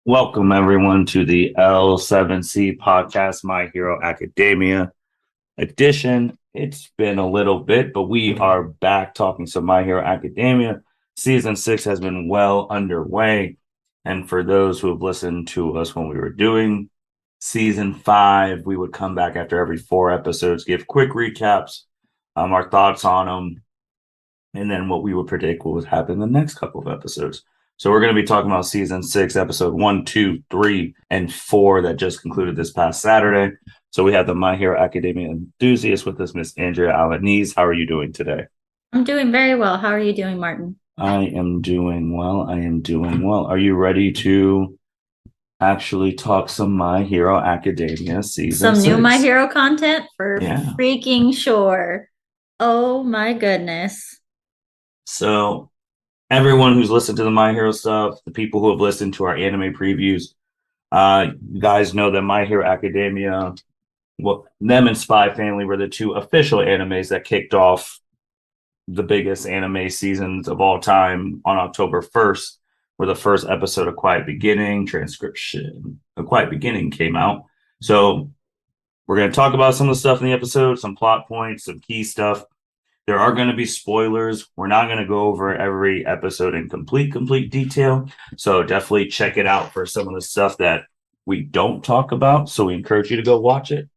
Welcome, everyone, to the L7C podcast, My Hero Academia edition. It's been a little bit, but we are back talking some My Hero Academia. Season 6 has been well underway. And for those who have listened to us when we were doing Season 5, we would come back after every 4 episodes, give quick recaps, our thoughts on them, and then what we would predict what would happen in the next couple of episodes. So we're going to be talking about season 6, episode 1, 2, 3, and 4 that just concluded this past Saturday. So we have the My Hero Academia enthusiast with us, Miss Andrea Alaniz. How are you doing today? I'm doing very well. How are you doing, Martin? I am doing well. Are you ready to actually talk some My Hero Academia season Some new My 6? Hero content for Yeah. freaking sure. Oh my goodness. So everyone who's listened to the My Hero stuff, the people who have listened to our anime previews, you guys know that My Hero Academia, well, them and Spy Family were the two official animes that kicked off the biggest anime seasons of all time on October 1st, where the first episode of Quiet Beginning, transcription, A Quiet Beginning came out. So we're going to talk about some of the stuff in the episode, some plot points, some key stuff. There are going to be spoilers. We're not going to go over every episode in complete detail. So definitely check it out for some of the stuff that we don't talk about. So we encourage you to go watch it.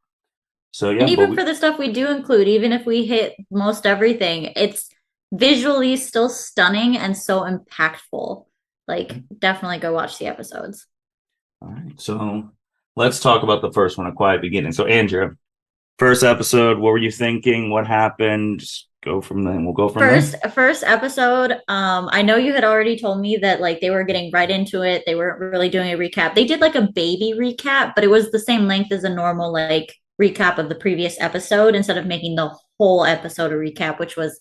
So And yeah, but even we for the stuff we do include, even if we hit most everything, it's visually still stunning and so impactful. Like, definitely go watch the episodes. all right. So let's talk about the first one, A Quiet Beginning. So Andrea, first episode, what were you thinking? What happened? Just go from there. We'll go from there. First episode, I know you had already told me that like they were getting right into it. They weren't really doing a recap. They did like a baby recap, but it was the same length as a normal like recap of the previous episode instead of making the whole episode a recap, which was,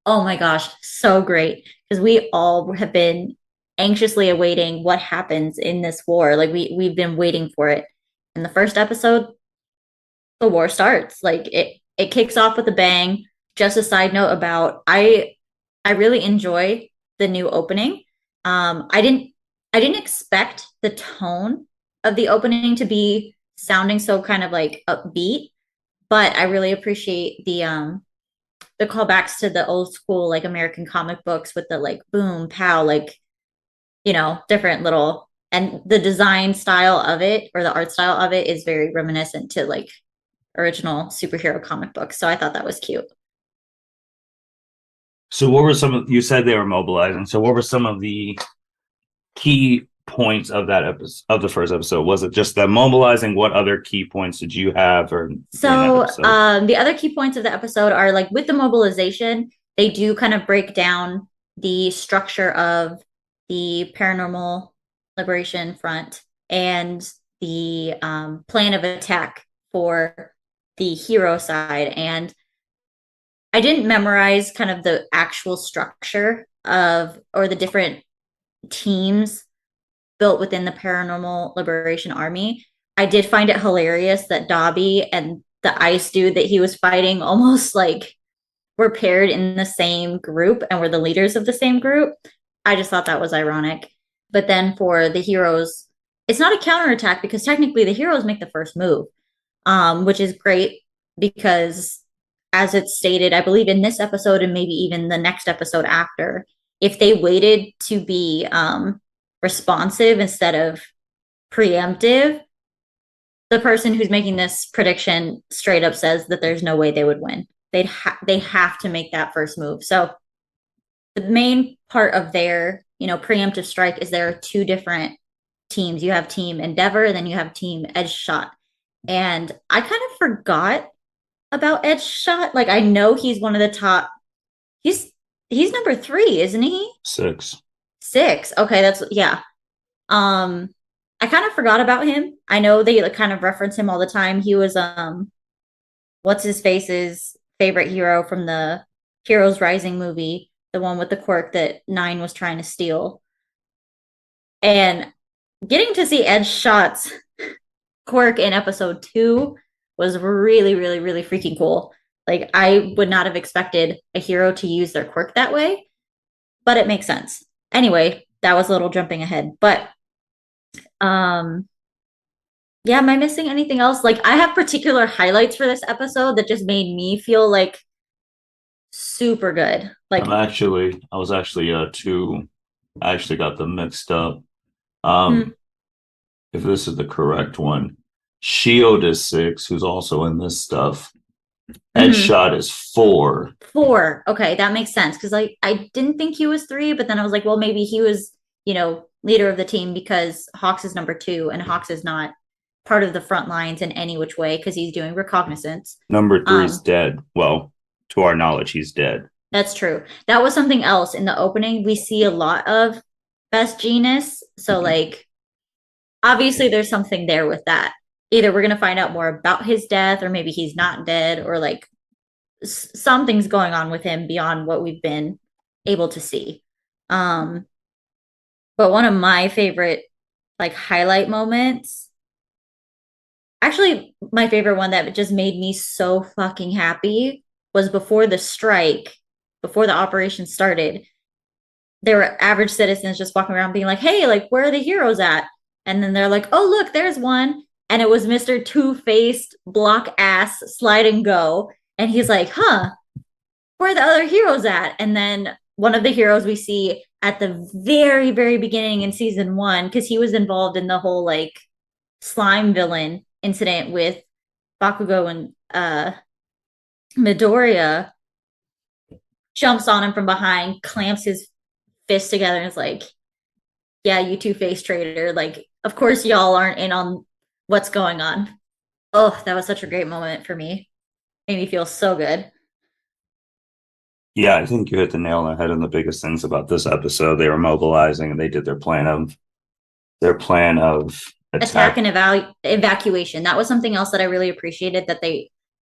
oh my gosh, so great. Because we all have been anxiously awaiting what happens in this war. Like we've been waiting for it. In the first episode, the war starts. Like it kicks off with a bang. Just a side note about I really enjoy the new opening. I didn't expect the tone of the opening to be sounding so kind of like upbeat, but I really appreciate the callbacks to the old school like American comic books with the like boom pow like different little, and the design style of it or the art style of it is very reminiscent to like original superhero comic books. So I thought that was cute. So what were some of, you said they were mobilizing. So what were some of the key points of that episode, of the first episode? Was it just them mobilizing? What other key points did you have or during that So episode? the other key points of the episode are like with the mobilization, they do kind of break down the structure of the Paranormal Liberation Front and the plan of attack for the hero side. And I didn't memorize kind of the actual structure of or the different teams built within the Paranormal Liberation Army. I did find it hilarious that Dobby and the ice dude that he was fighting almost like were paired in the same group and were the leaders of the same group. I just thought that was ironic. But then for the heroes, it's not a counterattack because technically the heroes make the first move, which is great because, as it's stated, I believe in this episode and maybe even the next episode after, if they waited to be responsive instead of preemptive, the person who's making this prediction straight up says that there's no way they would win. They have to make that first move. So the main part of their preemptive strike is there are two different teams. You have Team Endeavor, and then you have Team Edge Shot. And I kind of forgot about Edge Shot. Like I know he's one of the top. He's number 3, isn't he? 6. 6. Okay, that's yeah. Um, I kind of forgot about him. I know they like, kind of reference him all the time. He was what's his face's favorite hero from the Heroes Rising movie, the one with the quirk that Nine was trying to steal. And getting to see Edge Shot's quirk in episode 2 was really, really, really freaking cool. Like I would not have expected a hero to use their quirk that way, but it makes sense. Anyway, that was a little jumping ahead. But Um, yeah, am I missing anything else? Like, I have particular highlights for this episode that just made me feel like super good. Like, I was actually two. I actually got them mixed up. hmm, Um, if this is the correct one, Shield is six, who's also in this stuff. mm-hmm. Headshot is four. Four. Okay, that makes sense. Because I didn't think he was three, but then I was like, well, maybe he was, leader of the team because Hawks is number two, and Hawks is not part of the front lines in any which way because he's doing reconnaissance. Number three's Um, dead. Well, to our knowledge, he's dead. that's true. That was something else in the opening. We see a lot of best genus. So Mhm. like obviously there's something there with that. Either we're gonna find out more about his death, or maybe he's not dead, or like something's going on with him beyond what we've been able to see. Um, but one of my favorite like highlight moments, actually my favorite one that just made me so fucking happy was before the strike, before the operation started. There were average citizens just walking around being like, hey, like, where are the heroes at? And then they're like, oh, look, there's one. And it was Mr. Two Faced block ass slide and go. And he's like, huh, where are the other heroes at? And then one of the heroes we see at the very, very beginning in season one, because he was involved in the whole like slime villain incident with Bakugo and Midoriya, jumps on him from behind, clamps his fist together, and is like, yeah, you two-faced traitor. Like, of course y'all aren't in on what's going on. Oh, that was such a great moment for me. Made me feel so good. Yeah, I think you hit the nail on the head on the biggest things about this episode. They were mobilizing and they did their plan of Attack attack. and evacuation. That was something else that I really appreciated that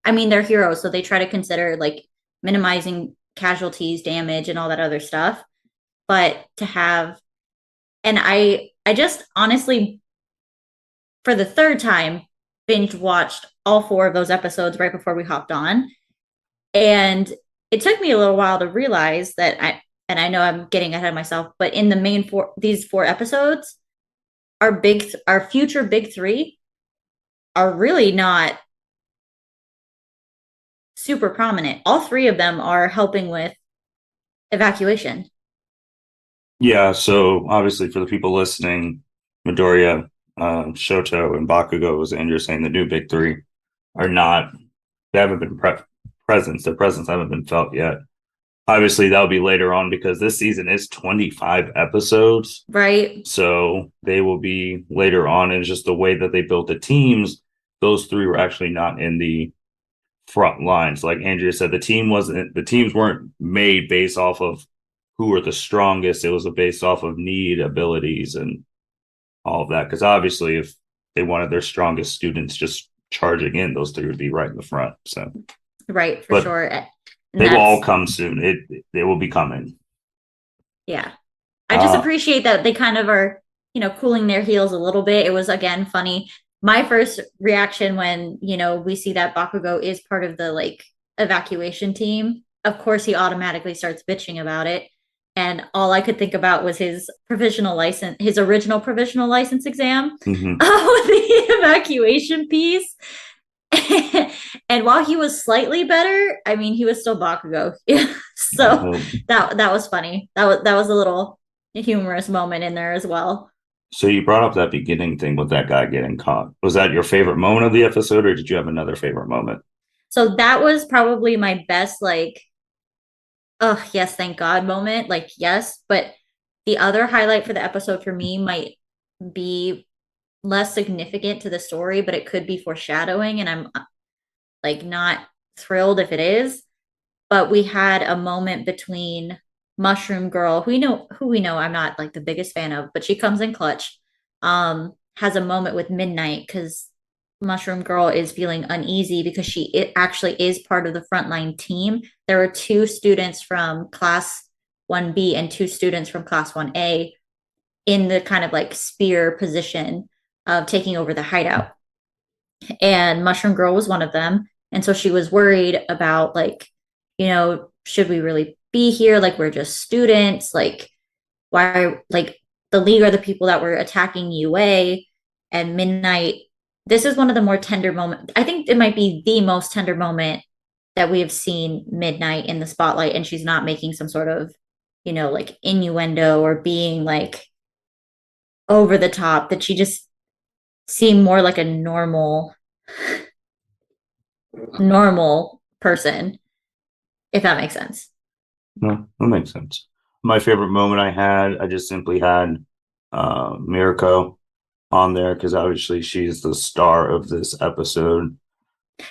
I mean, they're heroes, so they try to consider like minimizing casualties, damage, and all that other stuff. But to have, and I just honestly, for the third time, binge watched all four of those episodes right before we hopped on. And it took me a little while to realize that and I know I'm getting ahead of myself, but in the main these four episodes, our future big three are really not super prominent. All three of them are helping with evacuation. Yeah, so obviously for the people listening, Midoriya, Shoto, and Bakugo, as Andrew saying, the new big three are not. They haven't been presence. Their presence haven't been felt yet. Obviously, that'll be later on because this season is 25 episodes. Right? So they will be later on. And it's just the way that they built the teams. Those three were actually not in the front lines. Like Andrea said, the teams weren't made based off of who were the strongest. It was based off of need, abilities, and all of that. Because obviously, if they wanted their strongest students just charging in, those three would be right in the front. So, Right, for but sure. And they will all that's, come soon. It will be coming. yeah. I just Uh, appreciate that they kind of are, cooling their heels a little bit. It was again funny. My first reaction when, we see that Bakugo is part of the like evacuation team, of course he automatically starts bitching about it. And all I could think about was his original provisional license exam mhm. with the evacuation piece. And while he was slightly better, I mean, he was still Bakugo. So Well, that was funny. That was a little humorous moment in there as well. so you brought up that beginning thing with that guy getting caught. Was that your favorite moment of the episode, or did you have another favorite moment? So that was probably my best, like, oh yes, thank God moment. Like, yes, but the other highlight for the episode for me might be less significant to the story, but it could be foreshadowing, and I'm like not thrilled if it is. But we had a moment between Mushroom Girl, who we know I'm not like the biggest fan of, but she comes in clutch. Has a moment with Midnight because Mushroom Girl is feeling uneasy because it actually is part of the frontline team. There were two students from class 1B and two students from class 1A in the kind of like spear position of taking over the hideout. And Mushroom Girl was one of them. And so she was worried about like, should we really be here? Like we're just students. Like why like the League are the people that were attacking UA, and Midnight. This is one of the more tender moments. I think it might be the most tender moment that we have seen Midnight in the spotlight, and she's not making some sort of, like innuendo or being like over the top, that she just seemed more like a normal person, if that makes sense. No, that makes sense. My favorite moment I just simply had Mirko on there because obviously she's the star of this episode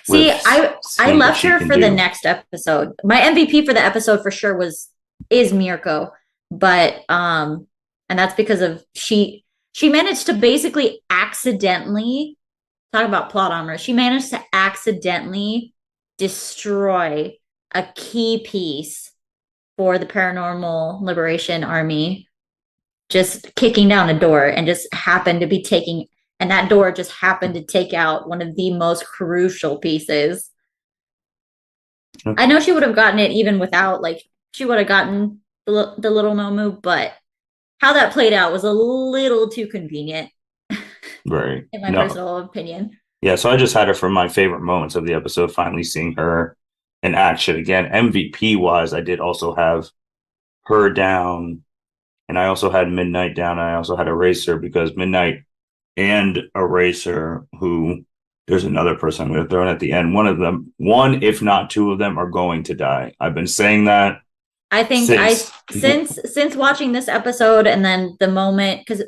See, with I seeing what left she her can for the do. next episode. My MVP for the episode for sure is Mirko, but and that's because of she managed to basically accidentally talk about plot armor. She managed to accidentally destroy a key piece for the Paranormal Liberation Army, just kicking down a door, and just happened to be taking, and that door just happened to take out one of the most crucial pieces. I know she would have gotten it even without, like, she would have gotten the little Momu, but how that played out was a little too convenient, Right. in my No. personal opinion. Yeah, so I just had her for my favorite moments of the episode, finally seeing her in action again. MVP wise, I did also have her down, and I also had Midnight down, and I also had Eraser because Midnight and Eraser, who there's another person I'm going to throw in at the end. One of them, one, if not two of them, are going to die. I've been saying that I think I since. since watching this episode, and then the moment, because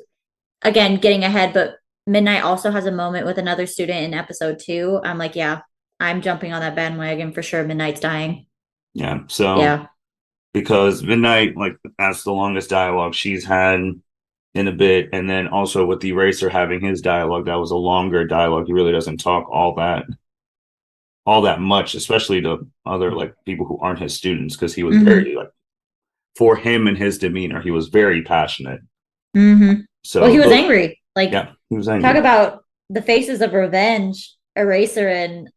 again, getting ahead, but Midnight also has a moment with another student in episode 2. I'm like, yeah, I'm jumping on that bandwagon for sure. Midnight's dying. Yeah, so Yeah. because Midnight, like, that's the longest dialogue she's had in a bit, and then also with the Eraser having his dialogue, that was a longer dialogue. He really doesn't talk all that much, especially to other like people who aren't his students, because he was Mm-hmm. very like for him and his demeanor, he was very passionate. Mm-hmm. Well, he So was angry. Like, yeah, he was talk angry. about the faces of revenge, Eraser and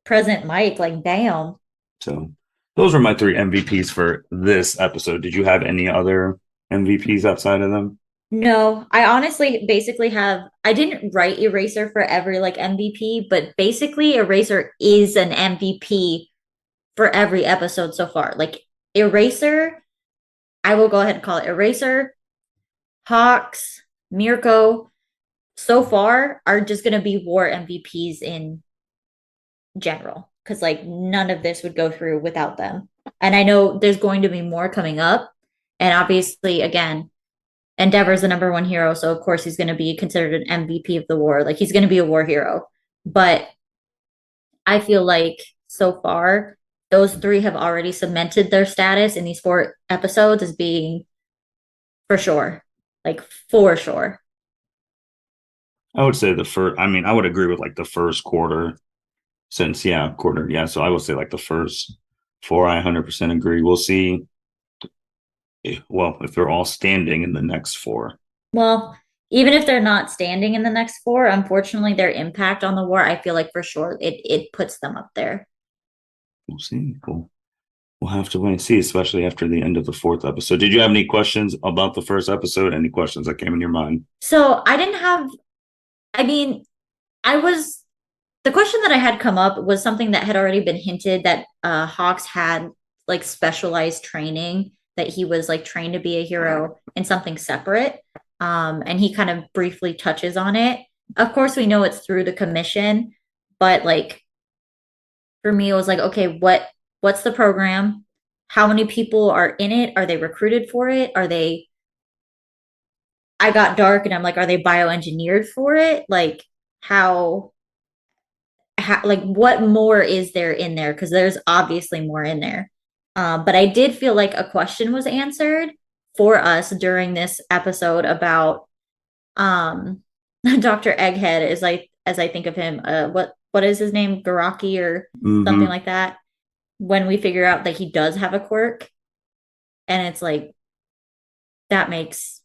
Present Mike. Like, damn. So those were my three MVPs for this episode. Did you have any other MVPs outside of them? No, I honestly basically have, I didn't write Eraser for every like MVP, but basically Eraser is an MVP for every episode so far. Like, Eraser, I will go ahead and call it Eraser, Hawks, Mirko, so far are just going to be war MVPs in general, because like none of this would go through without them. And I know there's going to be more coming up. And obviously, again, Endeavor's the number one hero. So, of course, he's going to be considered an MVP of the war. Like, he's going to be a war hero. But I feel like so far, those three have already cemented their status in these 4 episodes as being for sure. Like, for sure. I would say the first. I mean, I would agree with like the first quarter. Since yeah, quarter yeah. So I would say like the first four. I 100% agree. We'll see. Well, if they're all standing in the next four, Well, even if they're not standing in the next 4, unfortunately, their impact on the war, I feel like for sure it puts them up there. we'll see. We'll have to wait and see, especially after the end of the fourth episode. Did you have any questions about the first episode? Any questions that came in your mind? So I didn't have, I mean, I was, the question that I had come up was something that had already been hinted, that Hawks had like specialized training, that he was like trained to be a hero in something separate. And he kind of briefly touches on it. Of course, we know it's through the commission, but like for me, it was like, okay, what's the program? How many people are in it? Are they recruited for it? Are they, I got dark and I'm like, are they bioengineered for it? Like, like what more is there in there? Because there's obviously more in there. But I did feel like a question was answered for us during this episode about Dr. Egghead, is like, as I think of him, what is his name? Garaki or something Mm-hmm. like that. When we figure out that he does have a quirk, and it's like, that makes,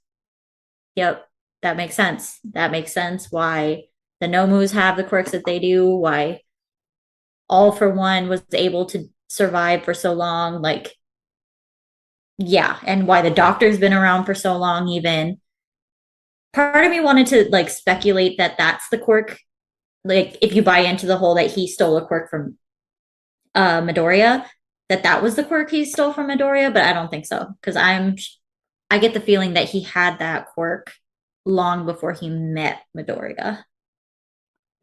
yep, that makes sense. That makes sense why the Nomus have the quirks that they do, why All for One was able to survive for so long. Like, yeah, and why the doctor's been around for so long, even. part of me wanted to like speculate that that's the quirk. Like if you buy into the whole that he stole a quirk from Midoriya, that was the quirk he stole from Midoriya, but I don't think so because I get the feeling that he had that quirk long before he met Midoriya.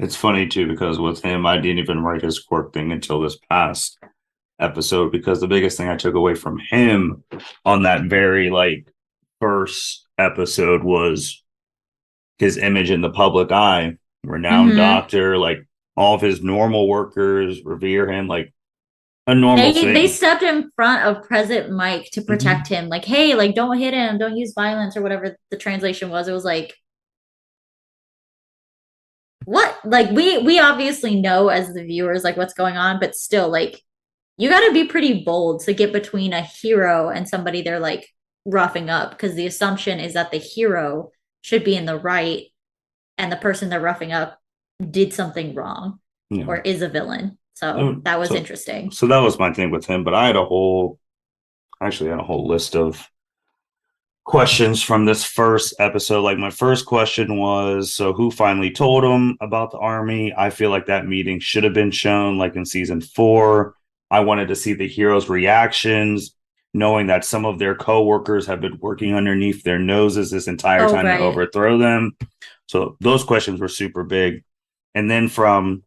It's funny too because with him, I didn't even write his quirk thing until this past episode because the biggest thing I took away from him on that very like first episode was his image in the public eye, renowned Mm-hmm. doctor, like all of his normal workers revere him like a normal They thing. stepped in front of President Mike to protect Mm-hmm. him. Like, hey, like don't hit him, don't use violence or whatever the translation was. It was like, what? Like we obviously know as the viewers like what's going on, but still like you got to be pretty bold to get between a hero and somebody they're like roughing up because the assumption is that the hero should be in the right and the person they're roughing up did something wrong Yeah. or is a villain. So that was So, interesting. so that was my thing with him. But I had a whole, actually, had a whole list of questions from this first episode. Like my first question was, so who finally told him about the army? I feel like that meeting should have been shown like in season 4. I wanted to see the heroes' reactions, knowing that some of their co-workers have been working underneath their noses this entire Oh, time to right. overthrow them. So those questions were super big. And then from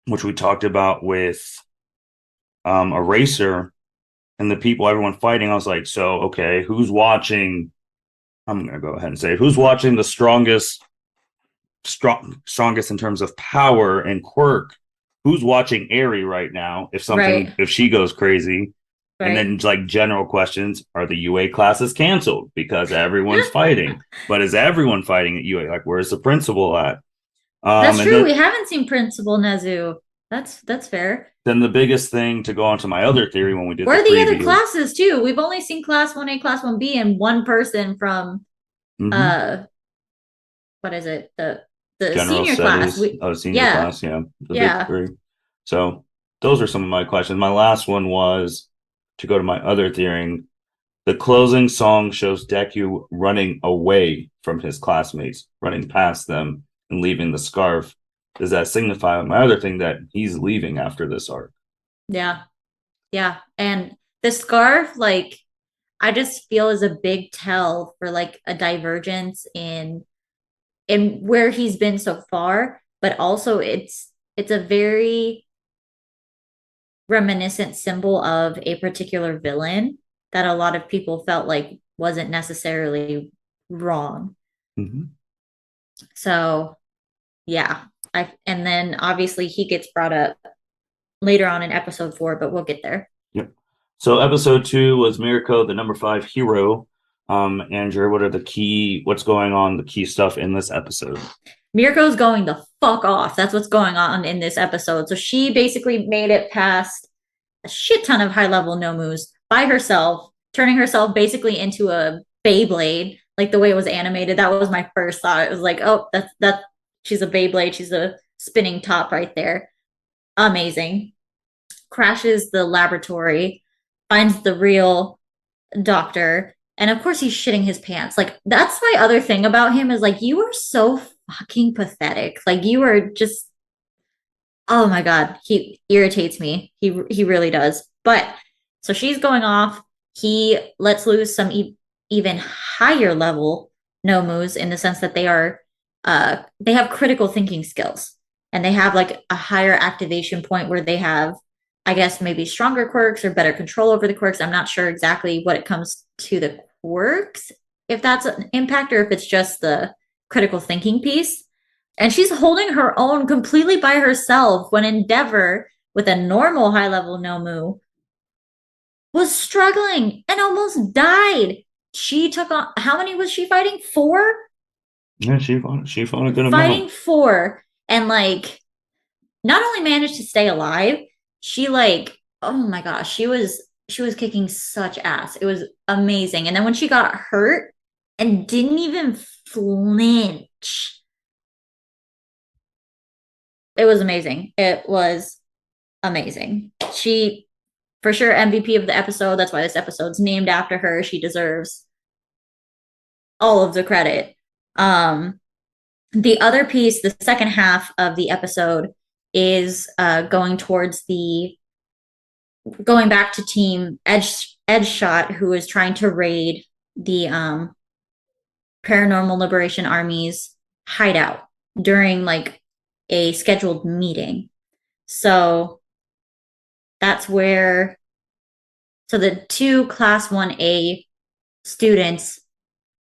which we talked about with Eraser, and the people, everyone fighting, I was like, so, okay, who's watching? I'm going to go ahead and say, who's watching the strongest in terms of power and quirk? Who's watching Aerie right now? Right. If she goes crazy, and Right. then like general questions, are the UA classes canceled because everyone's fighting? But is everyone fighting at UA? Like, where's the principal at? That's And true. We haven't seen Principal Nezu. That's fair. then the biggest thing to go on to my other theory when we did the Where are the other preview. classes too? We've only seen class 1A, class 1B, and one person from Mm-hmm. uh what is it? The General senior class. studies We of senior yeah, class, yeah, the big yeah. three. So those are some of my questions. My last one was to go to my other theory. The closing song shows Deku running away from his classmates, running past them and leaving the scarf. Does that signify my other thing that he's leaving after this arc? Yeah. Yeah. And the scarf, like, I just feel is a big tell for like a divergence in where he's been so far, but also it's a very reminiscent symbol of a particular villain that a lot of people felt like wasn't necessarily wrong. Mm-hmm. So yeah. I and then obviously he gets brought up later on in episode 4, but we'll get there. Yep. So episode 2 was Mirko, the number 5 hero. Andrew, what's going on, the key stuff in this episode? Mirko's going the fuck off. That's what's going on in this episode. So she basically made it past a shit ton of high level Nomus by herself, turning herself basically into a Beyblade, like the way it was animated. That was my first thought. It was like, oh, that's she's a Beyblade. She's a spinning top right there. Amazing. Crashes the laboratory, finds the real doctor, and of course he's shitting his pants. Like that's my other thing about him is like you are so fucking pathetic. Like you are just oh my god, he irritates me. He really does. But so she's going off. He lets loose some even higher level nomus in the sense that they have critical thinking skills and they have like a higher activation point where they have I guess maybe stronger quirks or better control over the quirks. I'm not sure exactly what it comes to the quirks, if that's an impact or if it's just the critical thinking piece. And she's holding her own completely by herself when Endeavor, with a normal high level Nomu, was struggling and almost died. She took on, how many was she fighting? 4? Yeah, she fought a good Fighting amount. 4. And like, not only managed to stay alive, she like, oh my gosh, she was kicking such ass. It was amazing. And then when she got hurt and didn't even flinch, it was amazing. It was amazing. She, for sure, MVP of the episode. That's why this episode's named after her. She deserves all of the credit. Um, the other piece, the second half of the episode, is going back to Team Edge Shot, who is trying to raid the Paranormal Liberation Army's hideout during like a scheduled meeting. So that's where, so the two Class 1A students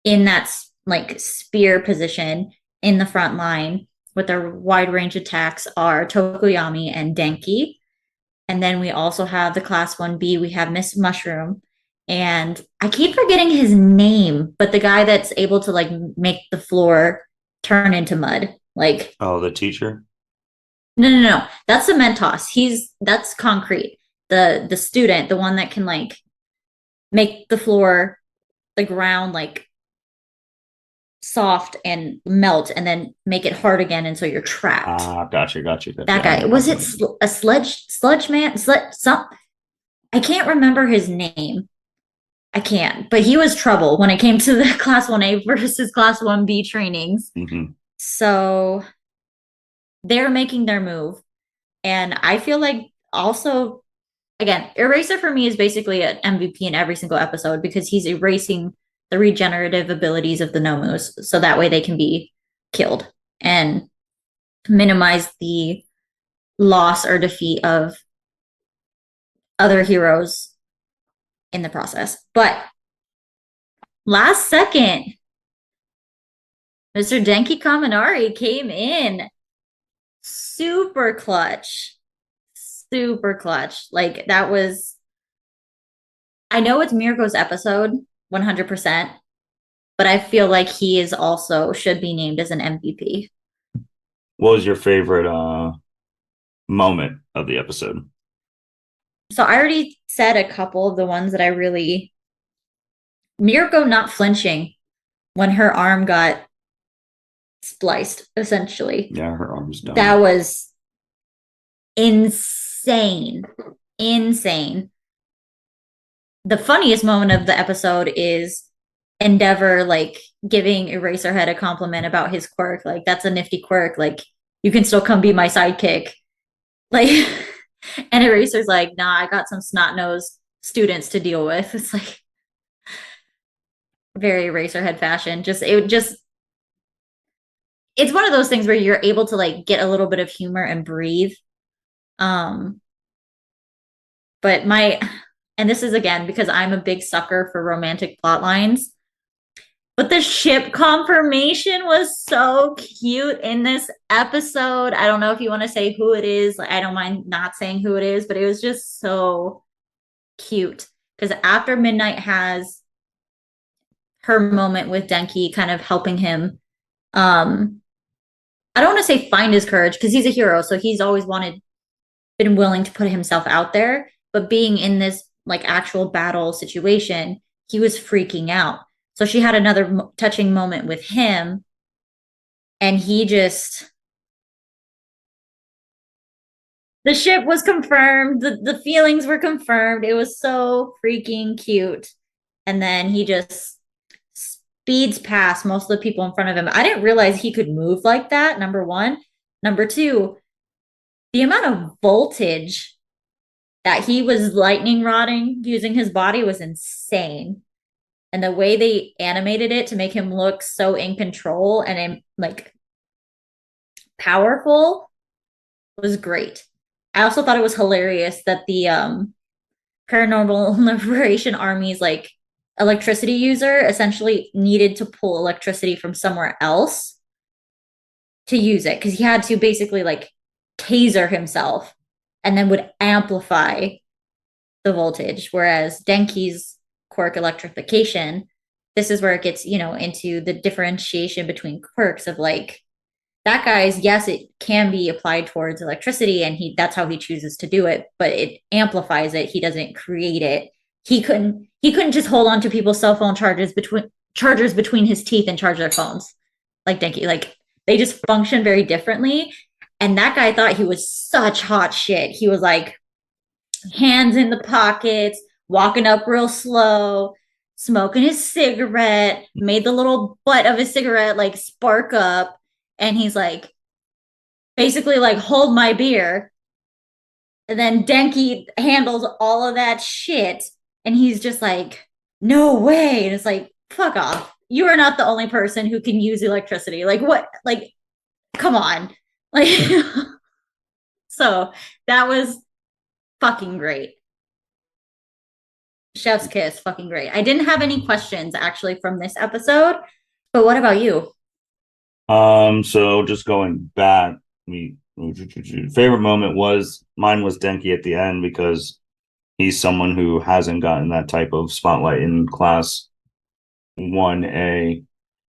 in that like spear position in the front line with their wide range attacks are Tokoyami and Denki. And then we also have the Class 1B, we have Miss Mushroom. And I keep forgetting his name, but the guy that's able to like make the floor turn into mud. Like, Oh, the teacher. no. That's the Mentos. That's concrete. The student, the one that can like make the floor, the ground like soft and melt and then make it hard again, and so you're trapped. Gotcha. That guy, was it a sludge man? I can't remember his name. I can't, but he was trouble when it came to the Class 1A versus Class 1B trainings. Mm-hmm. So they're making their move. And I feel like also, again, Eraser for me is basically an MVP in every single episode because he's erasing the regenerative abilities of the Nomus so that way they can be killed and minimize the loss or defeat of other heroes in the process. But last second, Mr. Denki Kaminari came in super clutch. Super clutch. Like that was, I know it's Mirko's episode 100%, but I feel like he is also should be named as an MVP. What was your favorite moment of the episode? So I already said a couple of the ones that I really, Mirko not flinching when her arm got spliced, essentially. Yeah, her arm's done. That was insane. Insane. The funniest moment of the episode is Endeavor like giving Eraserhead a compliment about his quirk. Like, that's a nifty quirk. Like, you can still come be my sidekick. Like, and Eraser's like, nah, I got some snot-nosed students to deal with. It's like very Eraserhead fashion. It's one of those things where you're able to like get a little bit of humor and breathe. But and this is again because I'm a big sucker for romantic plot lines. But the ship confirmation was so cute in this episode. I don't know if you want to say who it is. Like, I don't mind not saying who it is, but it was just so cute. Because after Midnight has her moment with Denki kind of helping him, I don't want to say find his courage because he's a hero. So he's always been willing to put himself out there. But being in this like actual battle situation, he was freaking out. So she had another touching moment with him, and the ship was confirmed. The feelings were confirmed. It was so freaking cute. And then he just speeds past most of the people in front of him. I didn't realize he could move like that, number one. Number two, the amount of voltage that he was lightning rodding using his body was insane. And the way they animated it to make him look so in control and like powerful was great. I also thought it was hilarious that the Paranormal Liberation Army's like electricity user essentially needed to pull electricity from somewhere else to use it because he had to basically like taser himself and then would amplify the voltage. Whereas Denki's quirk electrification, this is where it gets, into the differentiation between quirks of like that guy's, yes, it can be applied towards electricity and that's how he chooses to do it, but it amplifies it. He doesn't create it. He couldn't just hold on to people's cell phone chargers between his teeth and charge their phones like Denki. Like they just function very differently. And that guy thought he was such hot shit. He was like hands in the pockets, walking up real slow, smoking his cigarette, made the little butt of his cigarette like spark up, and he's like basically like hold my beer. And then Denki handles all of that shit, and he's just like, no way. And it's like, fuck off. You are not the only person who can use electricity. Like, what? Like, come on. Like, so that was fucking great. Chef's kiss, fucking great. I didn't have any questions actually from this episode, but what about you? So just going back, we favorite moment was mine was Denki at the end because he's someone who hasn't gotten that type of spotlight in class 1A.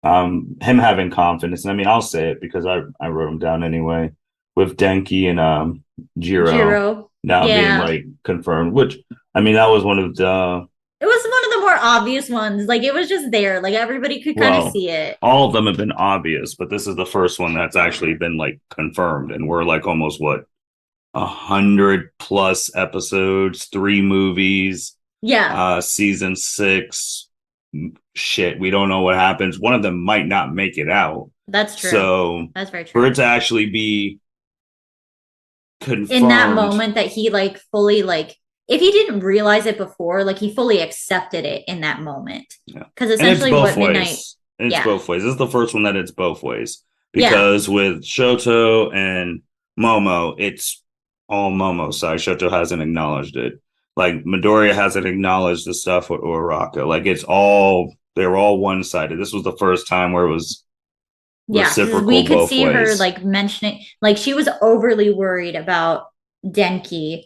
Him having confidence, and I mean I'll say it because I wrote him down anyway, with Denki and Jiro Jiro. now being Yeah. like confirmed, which I mean that was one of the It was one of the more obvious ones. Like it was just there. Like everybody could kind of well, see it. all of them have been obvious, but this is the first one that's actually been like confirmed, and we're like almost what 100 plus episodes, 3 movies, Yeah, season 6. Shit, we don't know what happens. One of them might not make it out. that's true. So That's very for true. it to actually be In that confirmed, moment that he like fully like if he didn't realize it before, like he fully accepted it in that moment. yeah. Because And it's essentially both what Midnight, ways. It's yeah. both ways. This is the first one that it's both ways Yeah, because with Shoto and Momo, it's all Momo's side. Shoto hasn't acknowledged it. Like Midoriya hasn't acknowledged the stuff with Uraraka. Like it's all they're all one sided. This was the first time where it was yeah. Because we reciprocal could both see her ways. like mentioning like she was overly worried about Denki,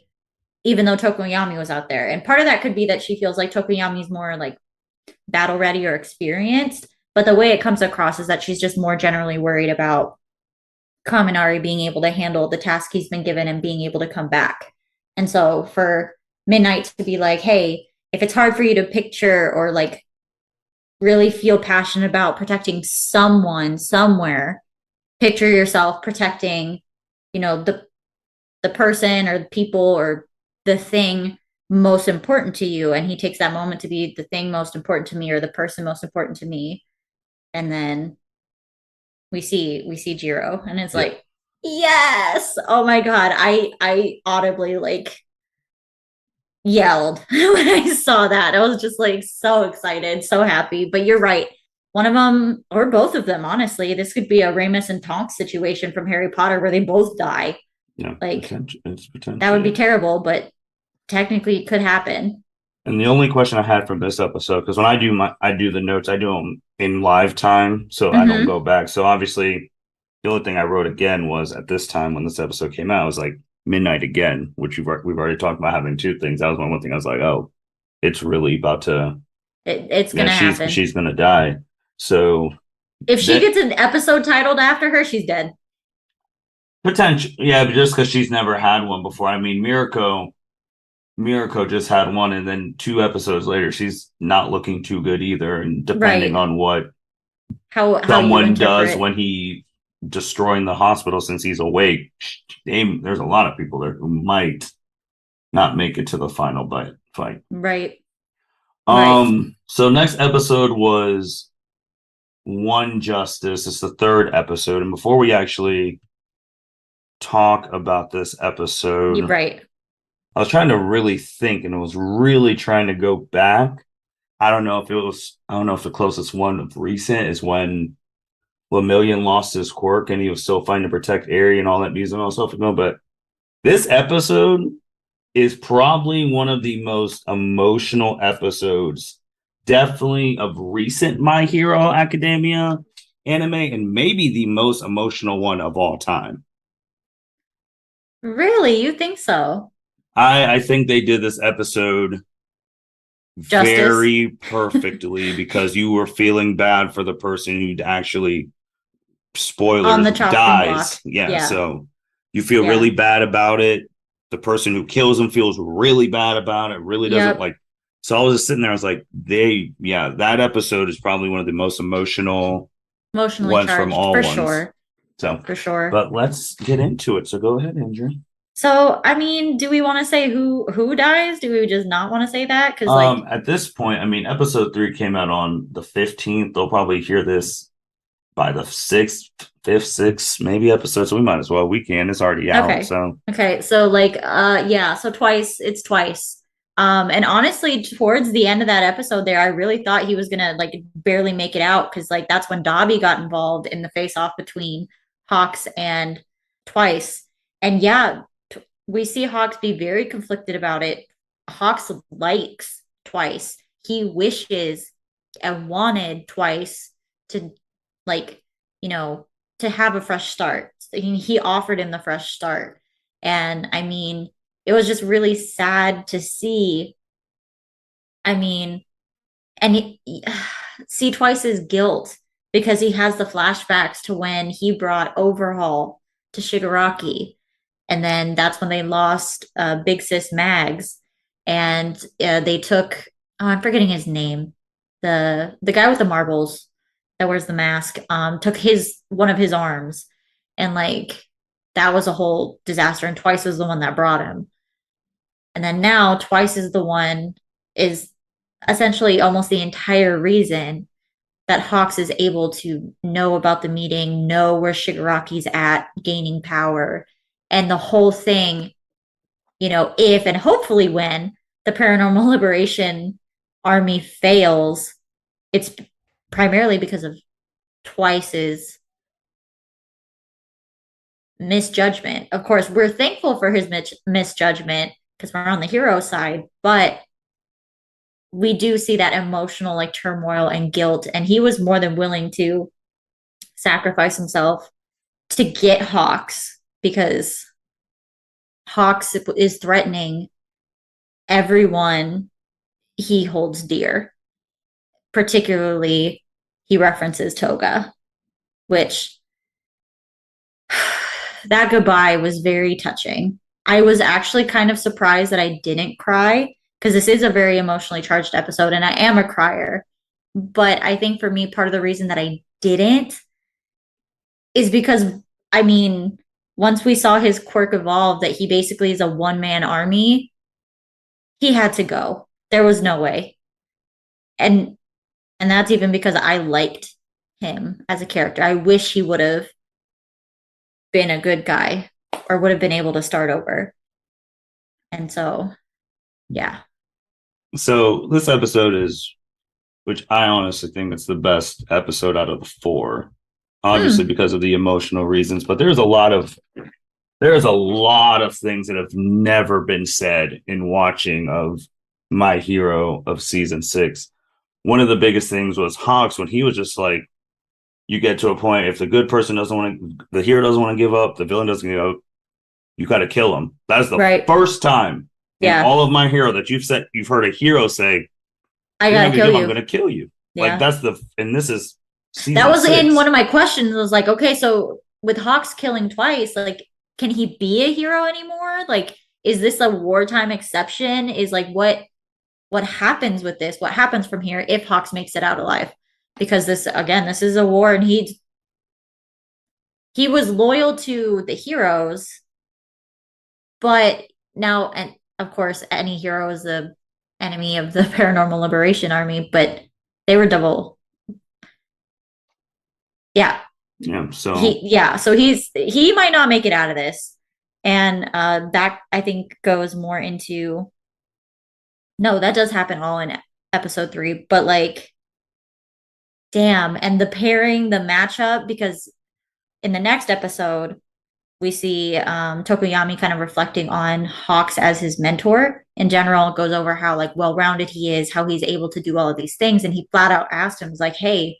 even though Tokoyami was out there. And part of that could be that she feels like Tokoyami's more like battle ready or experienced. But the way it comes across is that she's just more generally worried about Kaminari being able to handle the task he's been given and being able to come back. And so for Midnight to be like, hey, if it's hard for you to picture or like really feel passionate about protecting someone somewhere, picture yourself protecting, the person or the people or the thing most important to you. And he takes that moment to be the thing most important to me or the person most important to me. And then we see Jiro and it's Yeah. like, yes. Oh my God. I audibly like yelled when I saw that. I was just like so excited, so happy. But you're right. One of them, or both of them, honestly, this could be a Ramus and Tonks situation from Harry Potter where they both die. Yeah. Like It's that would be potentially. terrible, but technically it could happen. And the only question I had from this episode, because when I do the notes, I do them in live time, so I don't Mm-hmm. go back. So obviously, the only thing I wrote again was at this time when this episode came out, it was like midnight again, which we've already talked about having 2 things. That was my one thing. I was like, oh, it's really about to, It's yeah, gonna happen. she's gonna die. So If she that gets an episode titled after her, she's dead. potential, yeah, but just because she's never had one before. I mean, Mirko just had one, and then 2 episodes later, she's not looking too good either. And depending Right. on what How you someone does interpret. when he destroying the hospital since he's awake, there's a lot of people there who might not make it to the final fight. Right. Right. So next episode was One Justice. It's the third episode, and before we actually talk about this You're episode, right. I was trying to really think, and I was really trying to go back. I don't know if the closest one of recent is when Lemillion lost his quirk and he was still fighting to protect Aerie and all that music and all stuff. No, but this episode is probably one of the most emotional episodes, definitely of recent My Hero Academia anime, and maybe the most emotional one of all time. Really? You think so? I think they did this episode Justice very perfectly because you were feeling bad for the person who actually on spoilers the chopping block. dies. Yeah, Yeah. so you feel really Yeah. bad about it. The person who kills him feels really bad about it. Really doesn't Yep. like. So I was just sitting there. I was like, that episode is probably one of the most emotional Emotionally ones from charged all for ones. sure. So, For sure. but let's get into it. So go ahead, Andrew. So, I mean, do we want to say who dies? Do we just not want to say that? Because like, At this point, I mean, episode 3 came out on the 15th. They'll probably hear this by the 6th, 5th, 6th, maybe episode. So we might as well. We can. It's already out. okay, So okay, so like, yeah, so twice, it's twice. And honestly, towards the end of that episode, there, I really thought he was gonna like barely make it out because like that's when Dobby got involved in the face off between Hawks and Twice. And yeah, we see Hawks be very conflicted about it. Hawks likes Twice. He wishes and wanted Twice to like, you know, to have a fresh start. He offered him the fresh start. And I mean, it was just really sad to see. I mean, and see Twice's guilt because he has the flashbacks to when he brought Overhaul to Shigaraki, and then that's when they lost Big Sis Mags, and they took I'm forgetting his name, the guy with the marbles that wears the mask, took his one of his arms, and like that was a whole disaster. And Twice was the one that brought him, and then now Twice is the one is essentially almost the entire reason that Hawks is able to know about the meeting, know where Shigaraki's at, gaining power, and the whole thing, if and hopefully when the Paranormal Liberation Army fails, it's primarily because of Twice's misjudgment. Of course, we're thankful for his misjudgment because we're on the hero side, but we do see that emotional like turmoil and guilt, and he was more than willing to sacrifice himself to get Hawks because Hawks is threatening everyone he holds dear. Particularly, he references Toga, which that goodbye was very touching. I was actually kind of surprised that I didn't cry because this is a very emotionally charged episode and I am a crier. But I think for me, part of the reason that I didn't is because, I mean, once we saw his quirk evolve, that he basically is a one-man army, he had to go. There was no way. And that's even because I liked him as a character. I wish he would have been a good guy or would have been able to start over. And so, yeah. So this episode is, which I honestly think it's the best episode out of the 4. Obviously Hmm. because of the emotional reasons, but there's a lot of things that have never been said in watching of My Hero of season 6. One of the biggest things was Hawks when he was just like, you get to a point if the good person doesn't want to, the hero doesn't want to give up, the villain doesn't give up, you got to kill him. That's the Right. first time in Yeah. all of My Hero that you've heard a hero say, I "You're not gotta gonna kill give, I'm you. gonna kill you." Like Yeah. that's and this is That season was in one 6. of my questions. I was like, okay, so with Hawks killing twice, like, can he be a hero anymore? Like, is this a wartime exception? Is like what happens with this? What happens from here if Hawks makes it out alive? Because this is a war, and he was loyal to the heroes, but now, and of course, any hero is the enemy of the Paranormal Liberation Army, but they were double. Yeah, Yeah. So so he might not make it out of this, and that I think goes more into no, that does happen all in episode 3, but like, damn, and the pairing, the matchup, because in the next episode we see Tokoyami kind of reflecting on Hawks as his mentor. In general, goes over how like well-rounded he is, how he's able to do all of these things, and he flat out asked him, like, "Hey,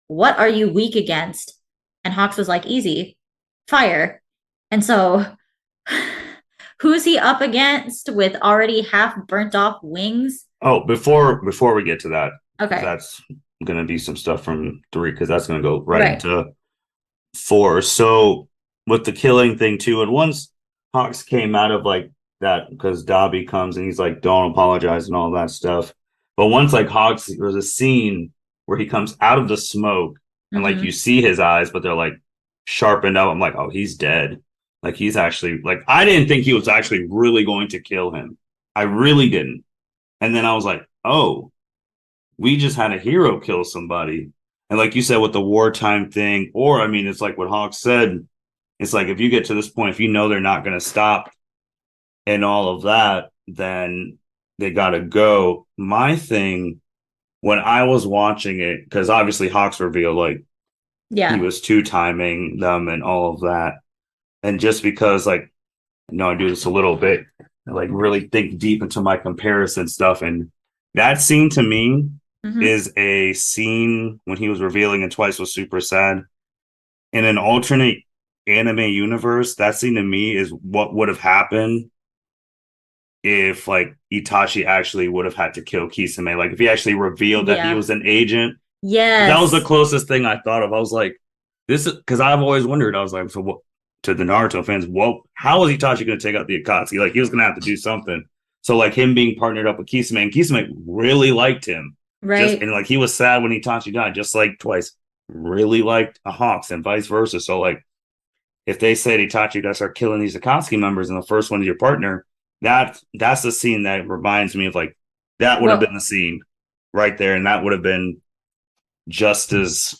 what are you weak against?" And Hawks was like, "Easy, fire." And so, who's he up against with already half burnt off wings? before we get to that, Okay, that's gonna be some stuff from 3 because that's gonna go right right. into 4. So with the killing thing too, and once Hawks came out of like that because Dobby comes and he's like, "Don't apologize" and all that stuff. But once like Hawks, there's a scene where he comes out of the smoke and like you Mm-hmm. see his eyes, but they're like sharpened up. I'm like, oh, he's dead. Like he's actually like I didn't think he was actually really going to kill him. I really didn't. And then I was like, oh, we just had a hero kill somebody. And like you said with the wartime thing, or I mean, it's like what Hawk said. It's like if you get to this point, if you know they're not going to stop and all of that, then they got to go. My thing when I was watching it, because obviously Hawk's reveal, like he Yeah. was two timing them and all of that. And just because, like, I do this a little bit, I, like really think deep into my comparison stuff. And that scene to me Hmm. is a scene when he was revealing and Twice was super sad. In an alternate anime universe, that scene to me is what would have happened if like Itachi actually would have had to kill Kisame. Like if he actually revealed that he Yeah. was an agent. That was the Yes. closest thing I thought of. I was like, this is because I've always wondered. I was like, so what to the Naruto fans, well, how was Itachi going to take out the Akatsuki? Like he was going to have to do something. So like him being partnered up with Kisame, and Kisame really liked him. Just Right. and like he was sad when Itachi died, just like Twice. Really liked a Hawks and vice versa. So like if they said Itachi got to start killing these Akatsuki members and the first one is your partner, that's the scene that reminds me of like that would have been What the scene right there, and that would have been just as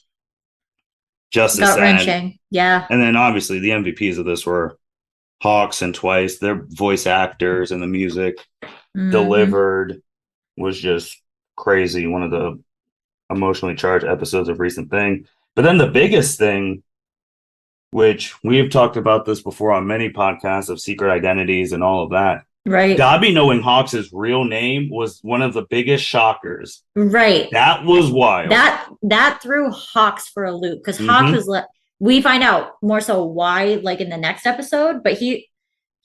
just as gut sad. wrenching. Yeah. And then obviously the MVPs of this were Hawks and Twice. Their voice actors and the music Hmm. delivered was just crazy. One of the emotionally charged episodes of recent thing. But then the biggest thing, which we have talked about this before on many podcasts of secret identities and all of that. Right. Dobby knowing Hawks' real name was one of the biggest shockers. Right. That was wild. That threw Hawks for a loop because Hawks Mm-hmm. was let we find out more so why like in the next episode, but he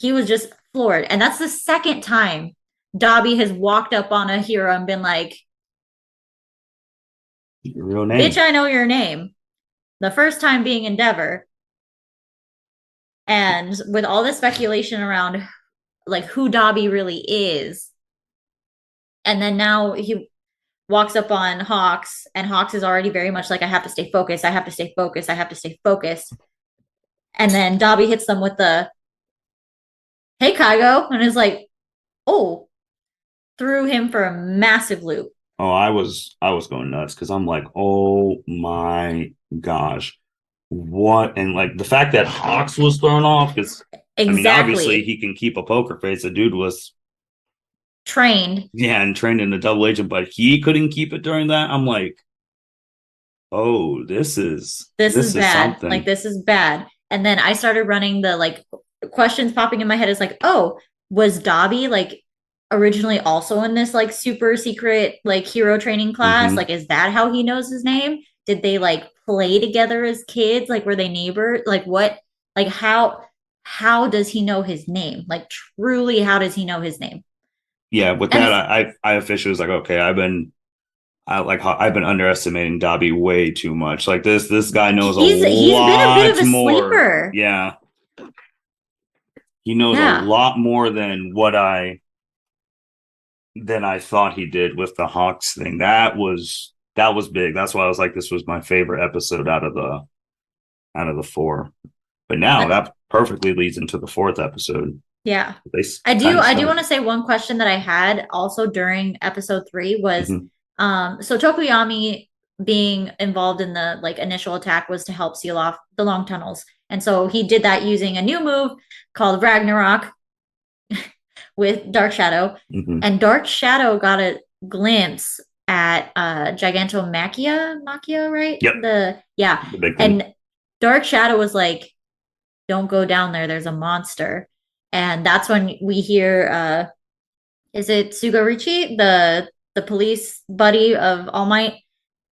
was just floored. And that's the second time Dobby has walked up on a hero and been like, Your real bitch, name. I know your name. The first time being Endeavor. And with all the speculation around like who Dobby really is, and then now he walks up on Hawks, and Hawks is already very much like, I have to stay focused, I have to stay focused, I have to stay focused. And then Dobby hits them with the hey Kygo, and is like, oh, threw him for a massive loop. Oh, I was going nuts because I'm like, oh my gosh, what? And like the fact that Hawks was thrown off because I mean, obviously Exactly. he can keep a poker face. The dude was Trained. yeah, and trained in the double agent, but he couldn't keep it during that. I'm like, oh, This is this is bad. Like something. this is bad. And then I started running the like questions popping in my head is like, oh, was Dobby like originally also in this like super secret like hero training class? Mm-hmm. Like, is that how he knows his name? Did they like play together as kids? Like, were they neighbors? Like, what? Like, how does he know his name? Like, truly, how does he know his name? Yeah, with And that, it's I officially was like, okay, I've been underestimating Dobby way too much. Like this guy knows a he's been a bit of lot a more. sleeper. Yeah, he knows a Yeah. lot more than what I thought he did with the Hawks thing. That was big. That's why I was like, this was my favorite episode out of the four. But now But that perfectly leads into the fourth episode. yeah. They I kind of do start. want to say one question that I had also during episode 3 was Mhm. so Tokuyami being involved in the like initial attack was to help seal off the long tunnels. And so he did that using a new move called Ragnarok with Dark Shadow. Mhm. And Dark Shadow got a glimpse at Gigantomachia, right? Yep, The yeah. the big thing. And Dark Shadow was like, don't go down there, there's a monster. And that's when we hear is it Sugarichi, the police buddy of All Might,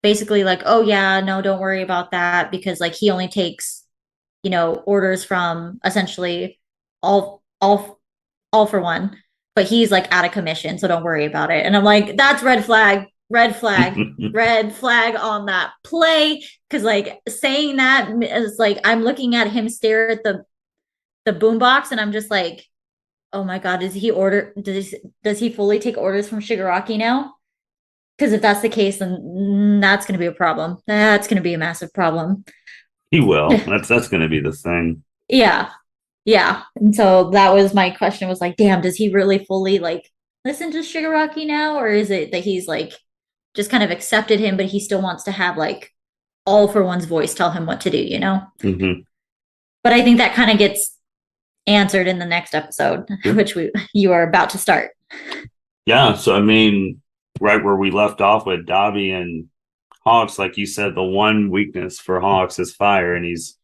basically like, oh yeah, no, don't worry about that because like he only takes, orders from essentially all all all for one, but he's like out of commission, so don't worry about it. And I'm like, that's red flag, red flag on that play. Cause like saying that is like I'm looking at him stare at the boombox and I'm just like, oh my god, does he fully take orders from Shigaraki now? Because if that's the case, then that's going to be a problem. That's going to be a massive problem. He will. That's going to be the thing. Yeah. Yeah. And so that was my question was like, damn, does he really fully like listen to Shigaraki now? Or is it that he's like just kind of accepted him, but he still wants to have like all for one's voice tell him what to do, you know? Mm-hmm. But I think that kind of gets answered in the next episode, Sure. which you are about to start. Yeah. So I mean, right where we left off with Dobby and Hawks, like you said, the one weakness for Hawks is fire, and he's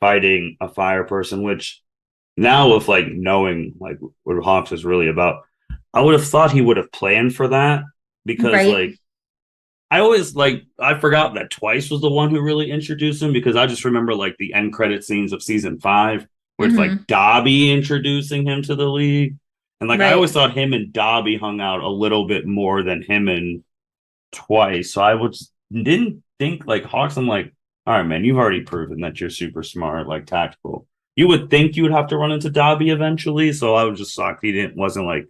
fighting a fire person, which now with like knowing like what Hawks is really about, I would have thought he would have planned for that because Right. like I always like I forgot that Twice was the one who really introduced him because I just remember like the end credit scenes of season 5 where it's like Mm-hmm. Dobby introducing him to the league. And like I always Right. thought him and Dobby hung out a little bit more than him and Twice. So I was didn't think like Hawks. I'm like, all right, man, you've already proven that you're super smart, like tactical. You would think you would have to run into Dobby eventually. So I was just shocked he didn't wasn't like